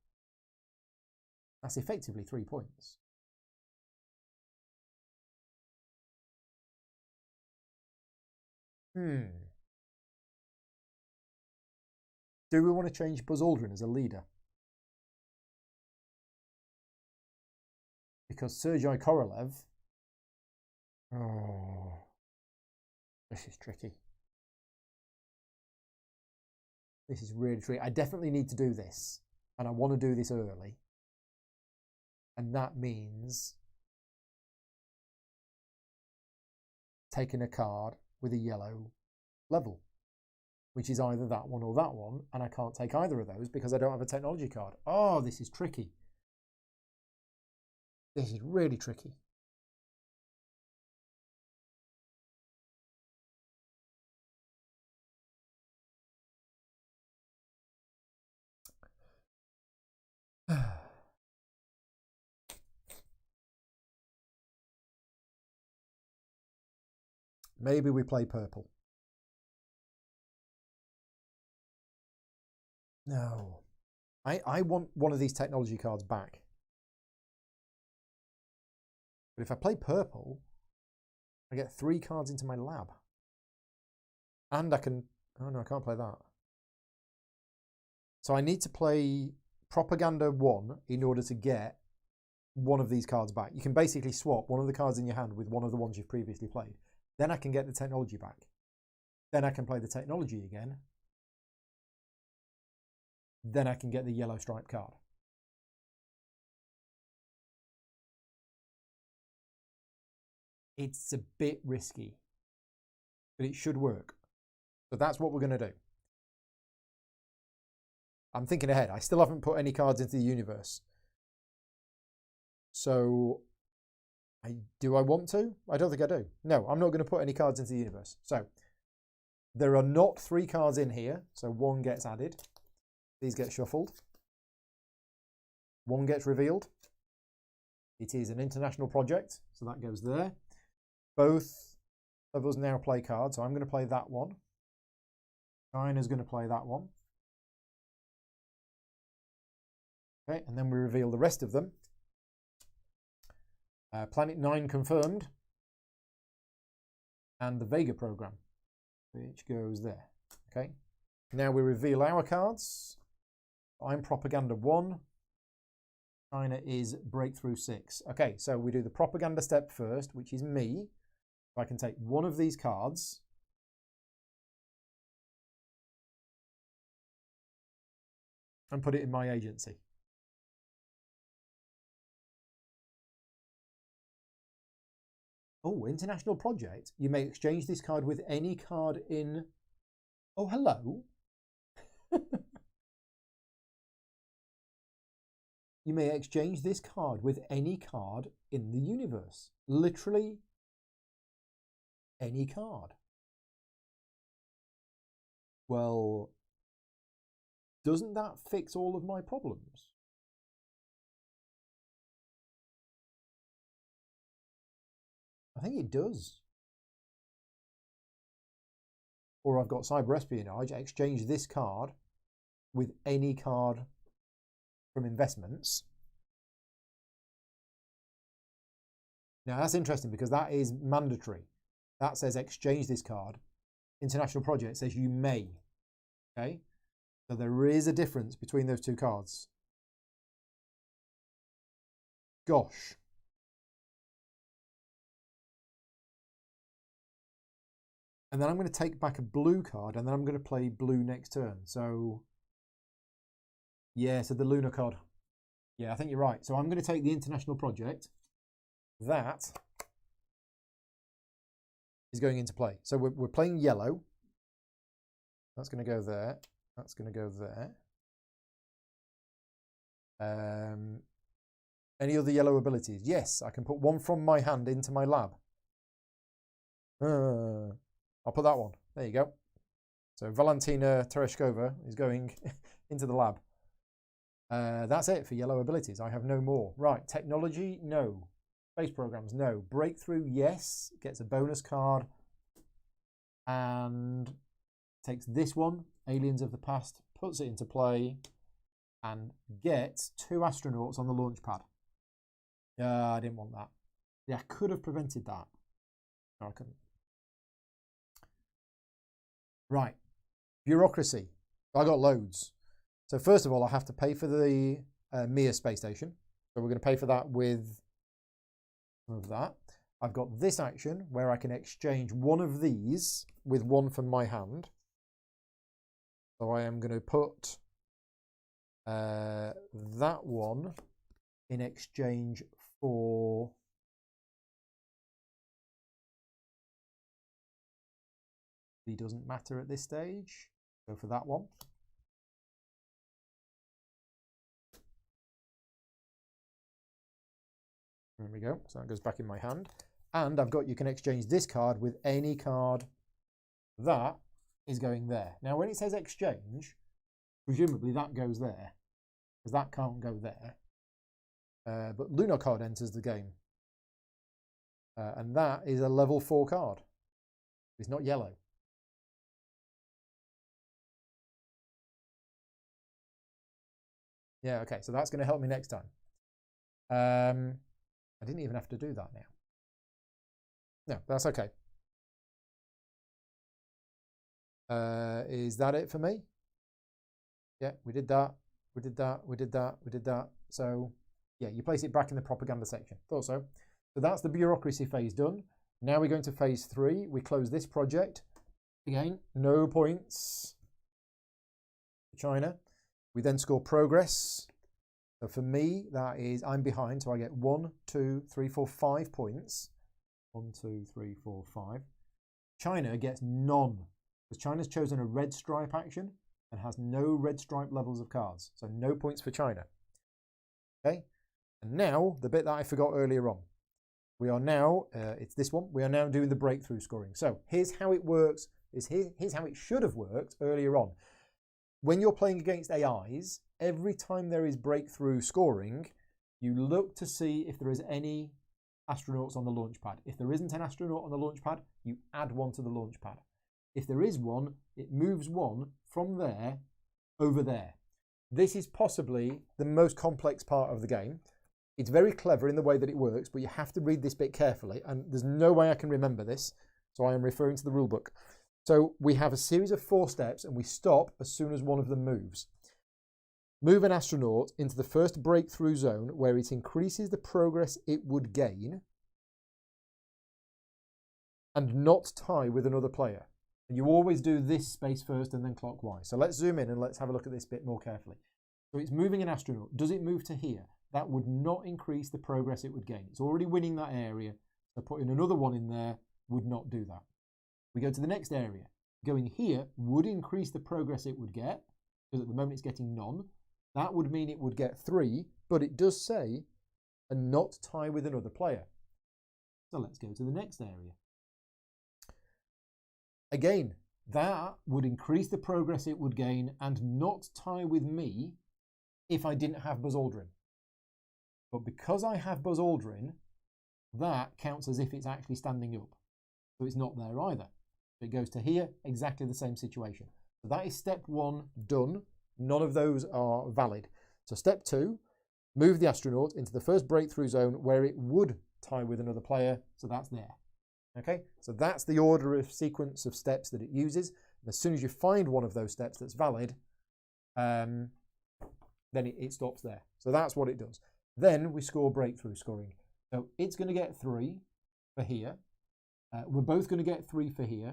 That's effectively 3 points. Do we want to change Buzz Aldrin as a leader? Because Sergei Korolev... Oh, this is tricky. This is really tricky. I definitely need to do this. And I want to do this early. And that means taking a card with a yellow level, which is either that one or that one, and I can't take either of those because I don't have a technology card. Oh, this is tricky. This is really tricky. Maybe we play purple. No. I want one of these technology cards back. But if I play purple, I get 3 cards into my lab. And I can... Oh no, I can't play that. So I need to play Propaganda 1 in order to get one of these cards back. You can basically swap one of the cards in your hand with one of the ones you've previously played. Then I can get the technology back. Then I can play the technology again. Then I can get the yellow stripe card. It's a bit risky, but it should work. So that's what we're going to do. I'm thinking ahead. I still haven't put any cards into the universe. So, do I want to? I don't think I do. No, I'm not going to put any cards into the universe. So, there are not 3 cards in here. So 1 gets added. These get shuffled. 1 gets revealed. It is an international project, so that goes there. Both of us now play cards, so I'm going to play that one. China's going to play that one. Okay, and then we reveal the rest of them. Planet 9 confirmed. And the Vega program, which goes there. Okay, now we reveal our cards. I'm Propaganda 1. China is Breakthrough 6. Okay, so we do the propaganda step first, which is me. So I can take one of these cards. And put it in my agency. Oh, international project. You may exchange this card with any card in... Oh, hello. You may exchange this card with any card in the universe. Literally any card. Well, doesn't that fix all of my problems? I think it does. or I've got cyber espionage, I exchange this card with any card from investments. Now that's interesting because that is mandatory. That says exchange this card. International Project says you may. Okay, so there is a difference between those two cards. Gosh. And then I'm going to take back a blue card, and then I'm going to play blue next turn. So, yeah, so the Lunar card. Yeah, I think you're right. So I'm going to take the International Project. That is going into play. So we're playing yellow. That's going to go there. That's going to go there. Any other yellow abilities? Yes, I can put one from my hand into my lab. I'll put that one. There you go. So Valentina Tereshkova is going into the lab. That's it for yellow abilities. I have no more. Right, technology, no. Space programs, no. Breakthrough, yes. Gets a bonus card. And takes this one, Aliens of the Past, puts it into play, and gets 2 astronauts on the launch pad. I didn't want that. Yeah, I could have prevented that. No, I couldn't. Right, bureaucracy. I got loads. So first of all, I have to pay for the Mir space station. So we're going to pay for that with some of that. I've got this action where I can exchange one of these with one from my hand. So I am going to put that one in exchange for it doesn't matter at this stage. Go for that one. There we go. So that goes back in my hand. And I've got, you can exchange this card with any card that is going there. Now, when it says exchange, presumably that goes there, because that can't go there. But Lunar card enters the game. And that is a level 4 card. It's not yellow. Yeah, okay, so that's going to help me next time. I didn't even have to do that now. No, that's okay. Is that it for me? Yeah, we did that. We did that. We did that. We did that. So, yeah, you place it back in the propaganda section. Thought so. So that's the bureaucracy phase done. Now we're going to phase 3. We close this project. Again, no points for China. We then score progress. So for me, that is, I'm behind, so I get 1, 2, 3, 4, 5 points. 1, 2, 3, 4, 5. China gets none, because China's chosen a red stripe action and has no red stripe levels of cards. So no points for China. Okay, and now the bit that I forgot earlier on. We are now, it's this one, we are now doing the breakthrough scoring. So here's how it works, here's how it should have worked earlier on. When you're playing against AIs, every time there is breakthrough scoring, you look to see if there is any astronauts on the launch pad. If there isn't an astronaut on the launch pad, you add one to the launch pad. If there is one, it moves one from there over there. This is possibly the most complex part of the game. It's very clever in the way that it works, but you have to read this bit carefully, and there's no way I can remember this, so I am referring to the rule book. So we have a series of 4 steps, and we stop as soon as one of them moves. Move an astronaut into the first breakthrough zone where it increases the progress it would gain and not tie with another player. And you always do this space first and then clockwise. So let's zoom in and let's have a look at this bit more carefully. So it's moving an astronaut. Does it move to here? That would not increase the progress it would gain. It's already winning that area. So putting another one in there would not do that. We go to the next area. Going here would increase the progress it would get, because at the moment it's getting none. That would mean it would get 3, but it does say, and not tie with another player. So let's go to the next area. Again, that would increase the progress it would gain and not tie with me if I didn't have Buzz Aldrin. But because I have Buzz Aldrin, that counts as if it's actually standing up. So it's not there either. It goes to here, exactly the same situation. So that is step 1 done. None of those are valid. So step 2, move the astronaut into the first breakthrough zone where it would tie with another player. So that's there. Okay, so that's the order of sequence of steps that it uses. And as soon as you find one of those steps that's valid, then it stops there. So that's what it does. Then we score breakthrough scoring. So it's going to get 3 for here. We're both going to get 3 for here,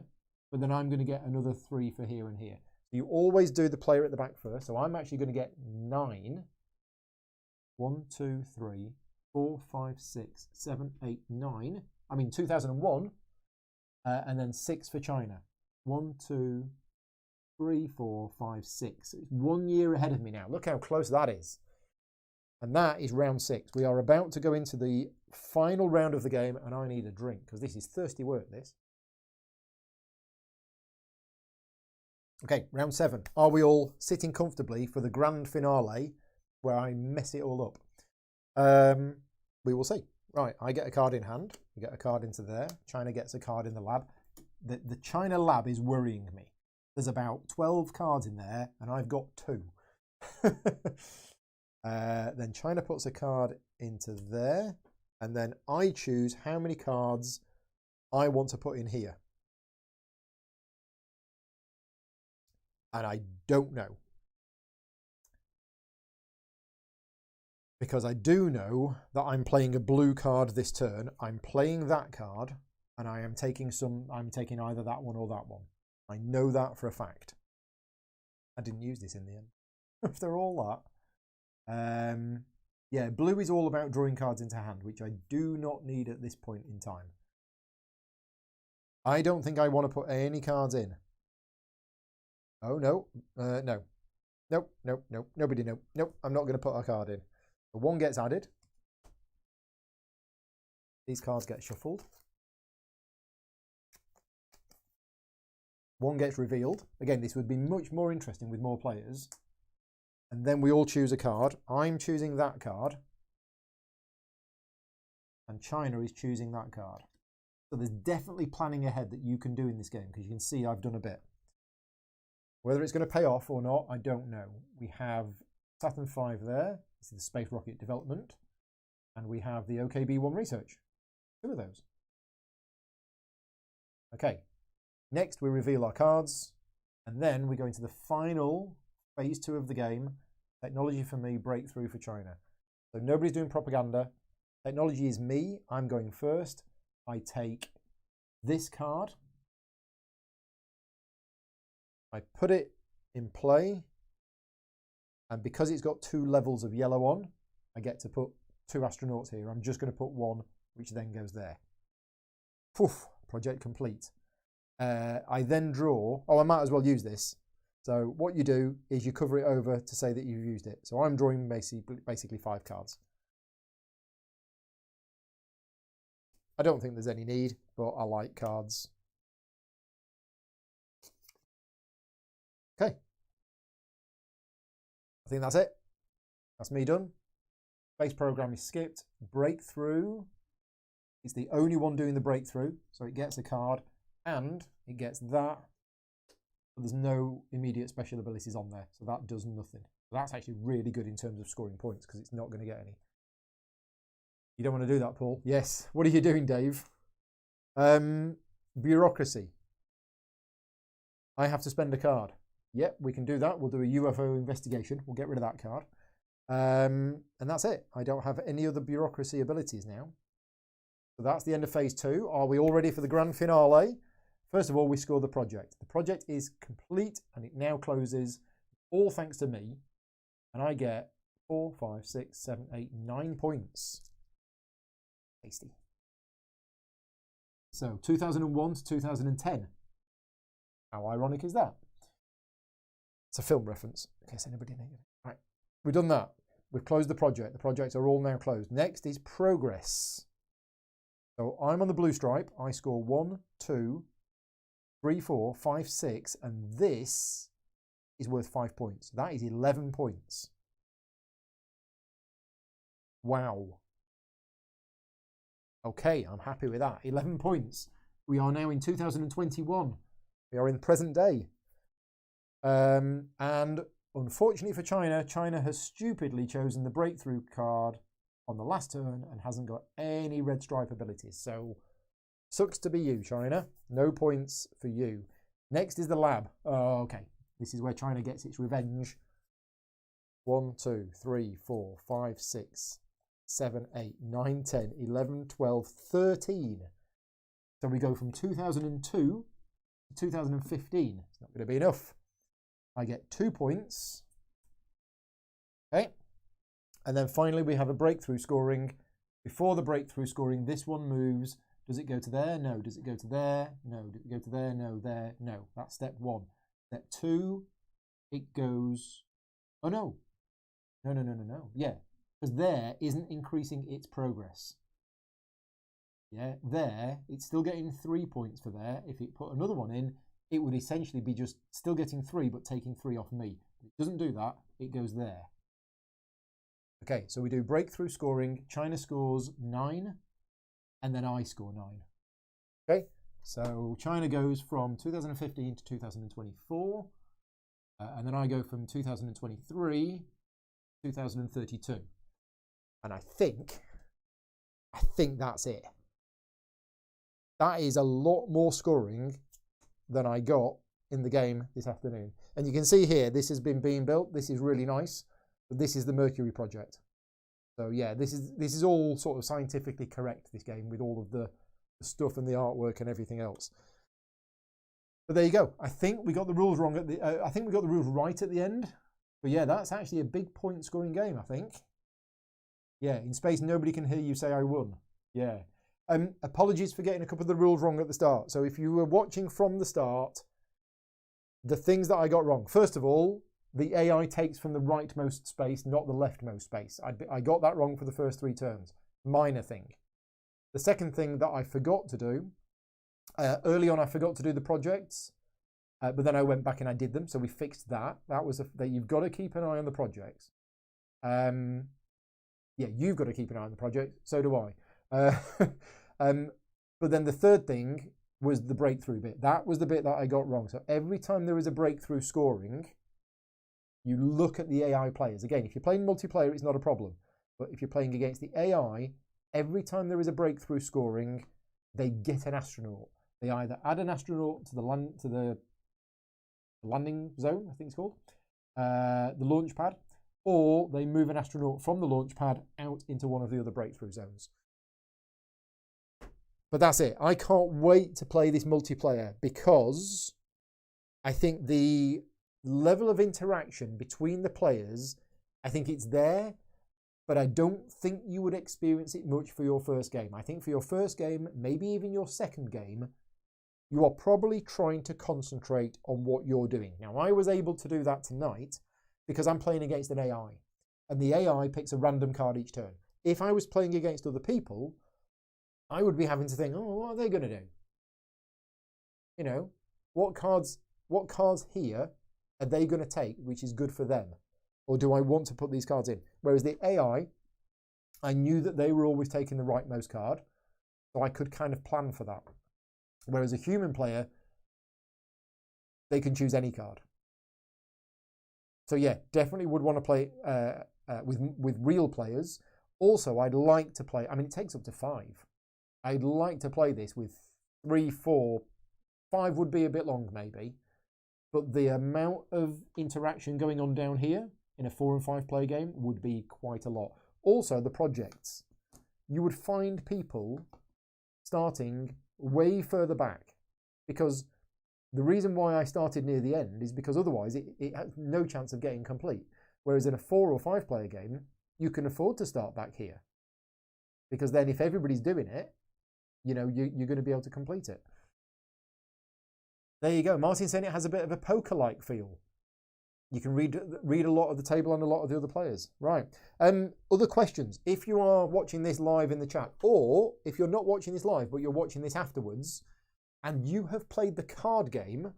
but then I'm going to get another 3 for here and here. So you always do the player at the back first. So I'm actually going to get 9. 1, 2, 3, 4, 5, 6, 7, 8, 9. I mean 2001, and then 6 for China. 1, 2, 3, 4, 5, 6. It's 1 year ahead of me now. Look how close that is. And that is round 6. We are about to go into the final round of the game, and I need a drink because this is thirsty work, this. Okay, round 7. Are we all sitting comfortably for the grand finale where I mess it all up? We will see. Right, I get a card in hand. We get a card into there. China gets a card in the lab. The China lab is worrying me. There's about 12 cards in there, and I've got 2. Then China puts a card into there, and then I choose how many cards I want to put in here. And I don't know. Because I do know that I'm playing a blue card this turn. I'm playing that card, and I am taking I'm taking either that one or that one. I know that for a fact. I didn't use this in the end. After all that. Yeah, blue is all about drawing cards into hand, which I do not need at this point in time. I don't think I want to put any cards in. Oh, no. No. Nope, nope, nope. Nobody, nope. Nope, I'm not going to put a card in. So 1 gets added. These cards get shuffled. 1 gets revealed. Again, this would be much more interesting with more players. And then we all choose a card. I'm choosing that card. And China is choosing that card. So there's definitely planning ahead that you can do in this game, because you can see I've done a bit. Whether it's going to pay off or not, I don't know. We have Saturn V there. This is the space rocket development. And we have the OKB-1 research. 2 of those. Okay. Next, we reveal our cards. And then we go into the final phase 2 of the game. Technology for me, breakthrough for China. So nobody's doing propaganda. Technology is me. I'm going first. I take this card. I put it in play. And because it's got 2 levels of yellow on, I get to put 2 astronauts here. I'm just going to put 1, which then goes there. Poof, project complete. I then draw. Oh, I might as well use this. So what you do is you cover it over to say that you've used it. So I'm drawing basically 5 cards. I don't think there's any need, but I like cards. Okay. I think that's it. That's me done. Base program is skipped. Breakthrough is the only one doing the breakthrough. So it gets a card and it gets that. But there's no immediate special abilities on there. So that does nothing. So that's actually really good in terms of scoring points because it's not going to get any. You don't want to do that, Paul? Yes. What are you doing, Dave? Bureaucracy. I have to spend a card. Yep, we can do that. We'll do a UFO investigation. We'll get rid of that card. And that's it. I don't have any other bureaucracy abilities now. So that's the end of phase 2. Are we all ready for the grand finale? First of all, we score the project. The project is complete and it now closes, all thanks to me. And I get 4, 5, 6, 7, 8, 9 points. Tasty. So 2001 to 2010. How ironic is that? It's a film reference, in case anybody didn't get it. Right, we've done that. We've closed the project. The projects are all now closed. Next is progress. So I'm on the blue stripe. I score 1, 2, 3, 4, 5, 6, and this is worth 5 points. That is 11 points. Wow. Okay, I'm happy with that. 11 points. We are now in 2021. We are in present day. And unfortunately for China, China has stupidly chosen the breakthrough card on the last turn and hasn't got any red stripe abilities. So, sucks to be you, China. No points for you. Next is the lab. Oh, okay. This is where China gets its revenge. 1, 2, 3, 4, 5, 6, 7, 8, 9, 10, 11, 12, 13. So we go from 2002 to 2015. It's not going to be enough. I get 2 points. Okay. And then finally we have a breakthrough scoring. Before the breakthrough scoring, this one moves. Does it go to there? No. Does it go to there? No. Does it go to there? No. There? No. That's step 1. Step 2, it goes... Oh, no. No. Yeah, because there isn't increasing its progress. Yeah, there, it's still getting 3 points for there. If it put another one in, it would essentially be just still getting 3, but taking 3 off me. It doesn't do that. It goes there. Okay, so we do breakthrough scoring. China scores 9, and then I score 9. Okay, so China goes from 2015 to 2024, and then I go from 2023 to 2032. And I think that's it. That is a lot more scoring than I got in the game this afternoon. And you can see here, this has been being built. This is really nice. But this is the Mercury project. So yeah, this is all sort of scientifically correct, this game, with all of the stuff and the artwork and everything else. But there you go. I think we got the rules wrong at the. I think we got the rules right at the end. But yeah, that's actually a big point scoring game, I think. Yeah, in space, nobody can hear you say I won. Yeah. Apologies for getting a couple of the rules wrong at the start. So if you were watching from the start, the things that I got wrong. First of all, the AI takes from the rightmost space, not the leftmost space. I got that wrong for the first 3 turns. Minor thing. The second thing that I forgot to do, early on I forgot to do the projects, but then I went back and I did them, so we fixed that. That was that you've got to keep an eye on the projects. Yeah, you've got to keep an eye on the project, so do I. But then the third thing was the breakthrough bit. That was the bit that I got wrong. So every time there is a breakthrough scoring, you look at the AI players. Again, if you're playing multiplayer, it's not a problem. But if you're playing against the AI, every time there is a breakthrough scoring, they get an astronaut. They either add an astronaut to the landing zone, I think it's called, the launch pad, or they move an astronaut from the launch pad out into one of the other breakthrough zones. But that's it. I can't wait to play this multiplayer because I think the level of interaction between the players, I think it's there, but I don't think you would experience it much for your first game. I think for your first game, maybe even your second game, you are probably trying to concentrate on what you're doing. Now, I was able to do that tonight because I'm playing against an AI, and the AI picks a random card each turn. If I was playing against other people, I would be having to think, oh, what are they going to do? You know, what cards here are they going to take, which is good for them? Or do I want to put these cards in? Whereas the AI, I knew that they were always taking the rightmost card, so I could kind of plan for that. Whereas a human player, they can choose any card. So yeah, definitely would want to play with real players. Also, I'd like to play, I mean, it takes up to 5. I'd like to play this with 3, 4, 5 would be a bit long maybe. But the amount of interaction going on down here in a 4 and 5 player game would be quite a lot. Also, the projects. You would find people starting way further back, because the reason why I started near the end is because otherwise it has no chance of getting complete. Whereas in a 4 or 5 player game, you can afford to start back here, because then if everybody's doing it, you know, you're going to be able to complete it. There you go. Martin saying it has a bit of a poker-like feel. You can read a lot of the table and a lot of the other players. Right. Other questions. If you are watching this live in the chat, or if you're not watching this live, but you're watching this afterwards, and you have played the card game,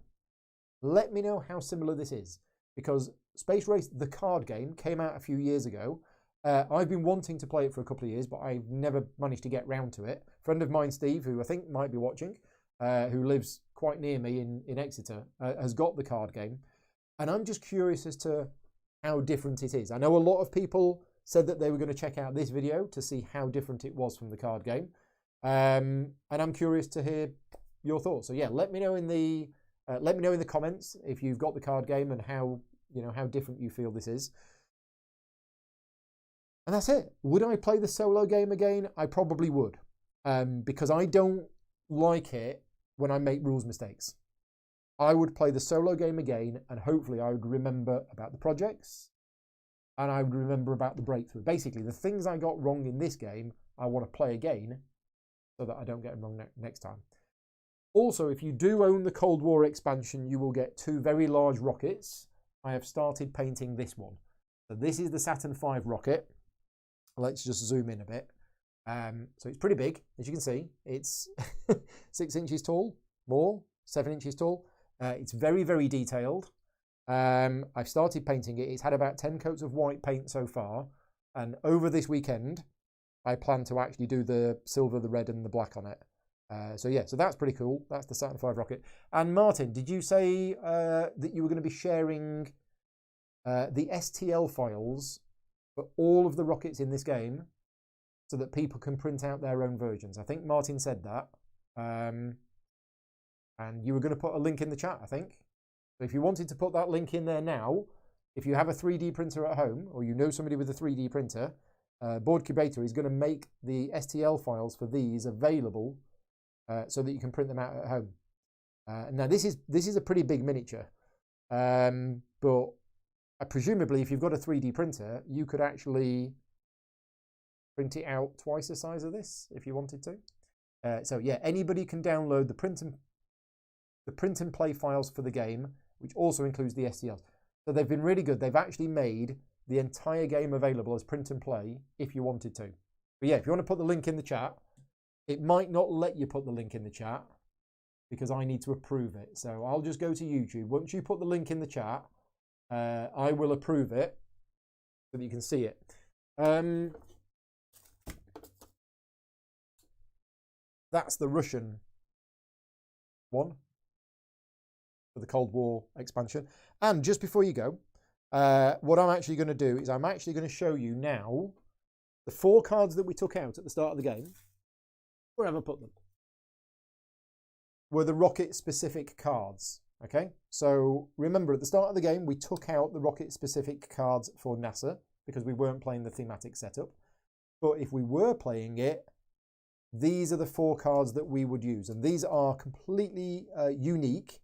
let me know how similar this is. Because Space Race, the card game, came out a few years ago. I've been wanting to play it for a couple of years, but I've never managed to get round to it. A friend of mine, Steve, who I think might be watching, who lives quite near me in Exeter, has got the card game. And I'm just curious as to how different it is. I know a lot of people said that they were going to check out this video to see how different it was from the card game. And I'm curious to hear your thoughts. So yeah, let me know in the comments if you've got the card game and how different you feel this is. And that's it. Would I play the solo game again? I probably would, because I don't like it when I make rules mistakes. I would play the solo game again, and hopefully I would remember about the projects, and I would remember about the breakthrough. Basically, the things I got wrong in this game, I want to play again so that I don't get them wrong next time. Also, if you do own the Cold War expansion, you will get 2 very large rockets. I have started painting this one. So this is the Saturn V rocket. Let's just zoom in a bit. So it's pretty big, as you can see. It's 6 inches tall, more, 7 inches tall. It's very, very detailed. I've started painting it. It's had about 10 coats of white paint so far. And over this weekend, I plan to actually do the silver, the red, and the black on it. So yeah, so that's pretty cool. That's the Saturn V rocket. And Martin, did you say that you were going to be sharing the STL files for all of the rockets in this game so that people can print out their own versions? I think Martin said that. And you were going to put a link in the chat, I think. So if you wanted to put that link in there now, if you have a 3D printer at home, or you know somebody with a 3D printer, Boardcubator is going to make the STL files for these available so that you can print them out at home. Now this is a pretty big miniature, but presumably if you've got a 3D printer, you could actually print it out twice the size of this if you wanted to. So yeah, anybody can download the print and play files for the game, which also includes the STLs. So they've been really good. They've actually made the entire game available as print and play if you wanted to. But yeah, if you want to put the link in the chat, it might not let you put the link in the chat because I need to approve it. So I'll just go to YouTube. Once you put the link in the chat, I will approve it so that you can see it. That's the Russian one for the Cold War expansion. And just before you go, what I'm actually going to do is I'm actually going to show you now the 4 cards that we took out at the start of the game, wherever I put them, were the rocket-specific cards. Okay, so remember at the start of the game, we took out the rocket-specific cards for NASA because we weren't playing the thematic setup. But if we were playing it, these are the 4 cards that we would use. And these are completely unique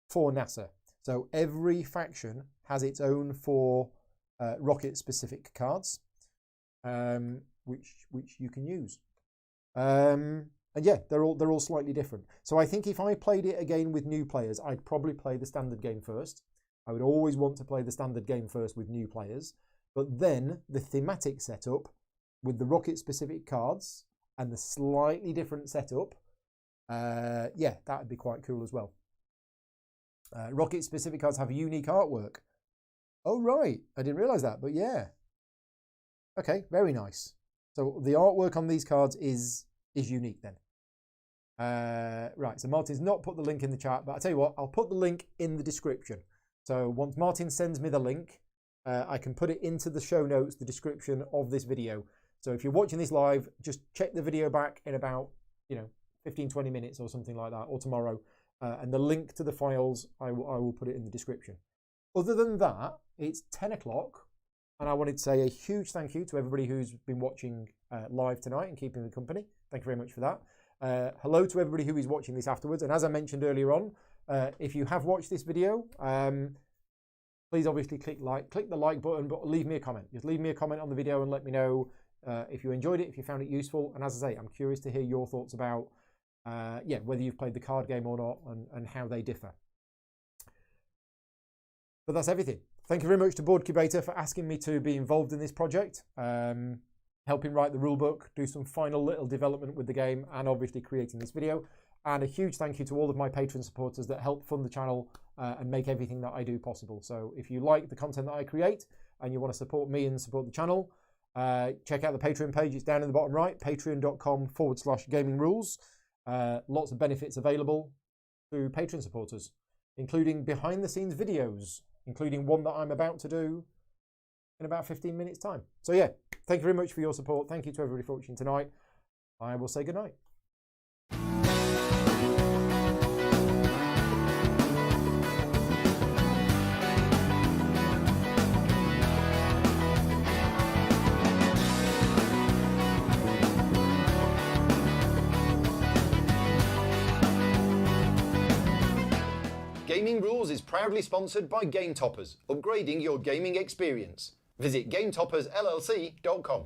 for NASA. So every faction has its own 4 rocket-specific cards, which you can use. And yeah, they're all slightly different. So I think if I played it again with new players, I'd probably play the standard game first. I would always want to play the standard game first with new players. But then the thematic setup with the rocket-specific cards and the slightly different setup, yeah, that would be quite cool as well. Rocket-specific cards have unique artwork. Oh, right. I didn't realise that, but yeah. Okay, very nice. So the artwork on these cards is unique then. Right, so Martin's not put the link in the chat, but I'll tell you what, I'll put the link in the description. So once Martin sends me the link, I can put it into the show notes, the description of this video. So if you're watching this live, just check the video back in about, 15-20 minutes or something like that, or tomorrow. And the link to the files, I will put it in the description. Other than that, it's 10 o'clock. And I wanted to say a huge thank you to everybody who's been watching live tonight and keeping me company. Thank you very much for that. Hello to everybody who is watching this afterwards. And as I mentioned earlier on, if you have watched this video, please obviously click the like button, but leave me a comment. Just leave me a comment on the video and let me know if you enjoyed it, if you found it useful. And as I say, I'm curious to hear your thoughts about whether you've played the card game or not and how they differ. But that's everything. Thank you very much to Boardcubator for asking me to be involved in this project, helping write the rulebook, do some final little development with the game, and obviously creating this video. And a huge thank you to all of my Patreon supporters that help fund the channel and make everything that I do possible. So if you like the content that I create and you want to support me and support the channel, check out the Patreon page. It's down in the bottom right, patreon.com/gamingrules. Lots of benefits available to Patreon supporters, including behind the scenes videos, including one that I'm about to do in about 15 minutes time. So yeah, thank you very much for your support. Thank you to everybody for watching tonight. I will say goodnight. Gaming Rules is proudly sponsored by Game Toppers, upgrading your gaming experience. Visit GameToppersLLC.com.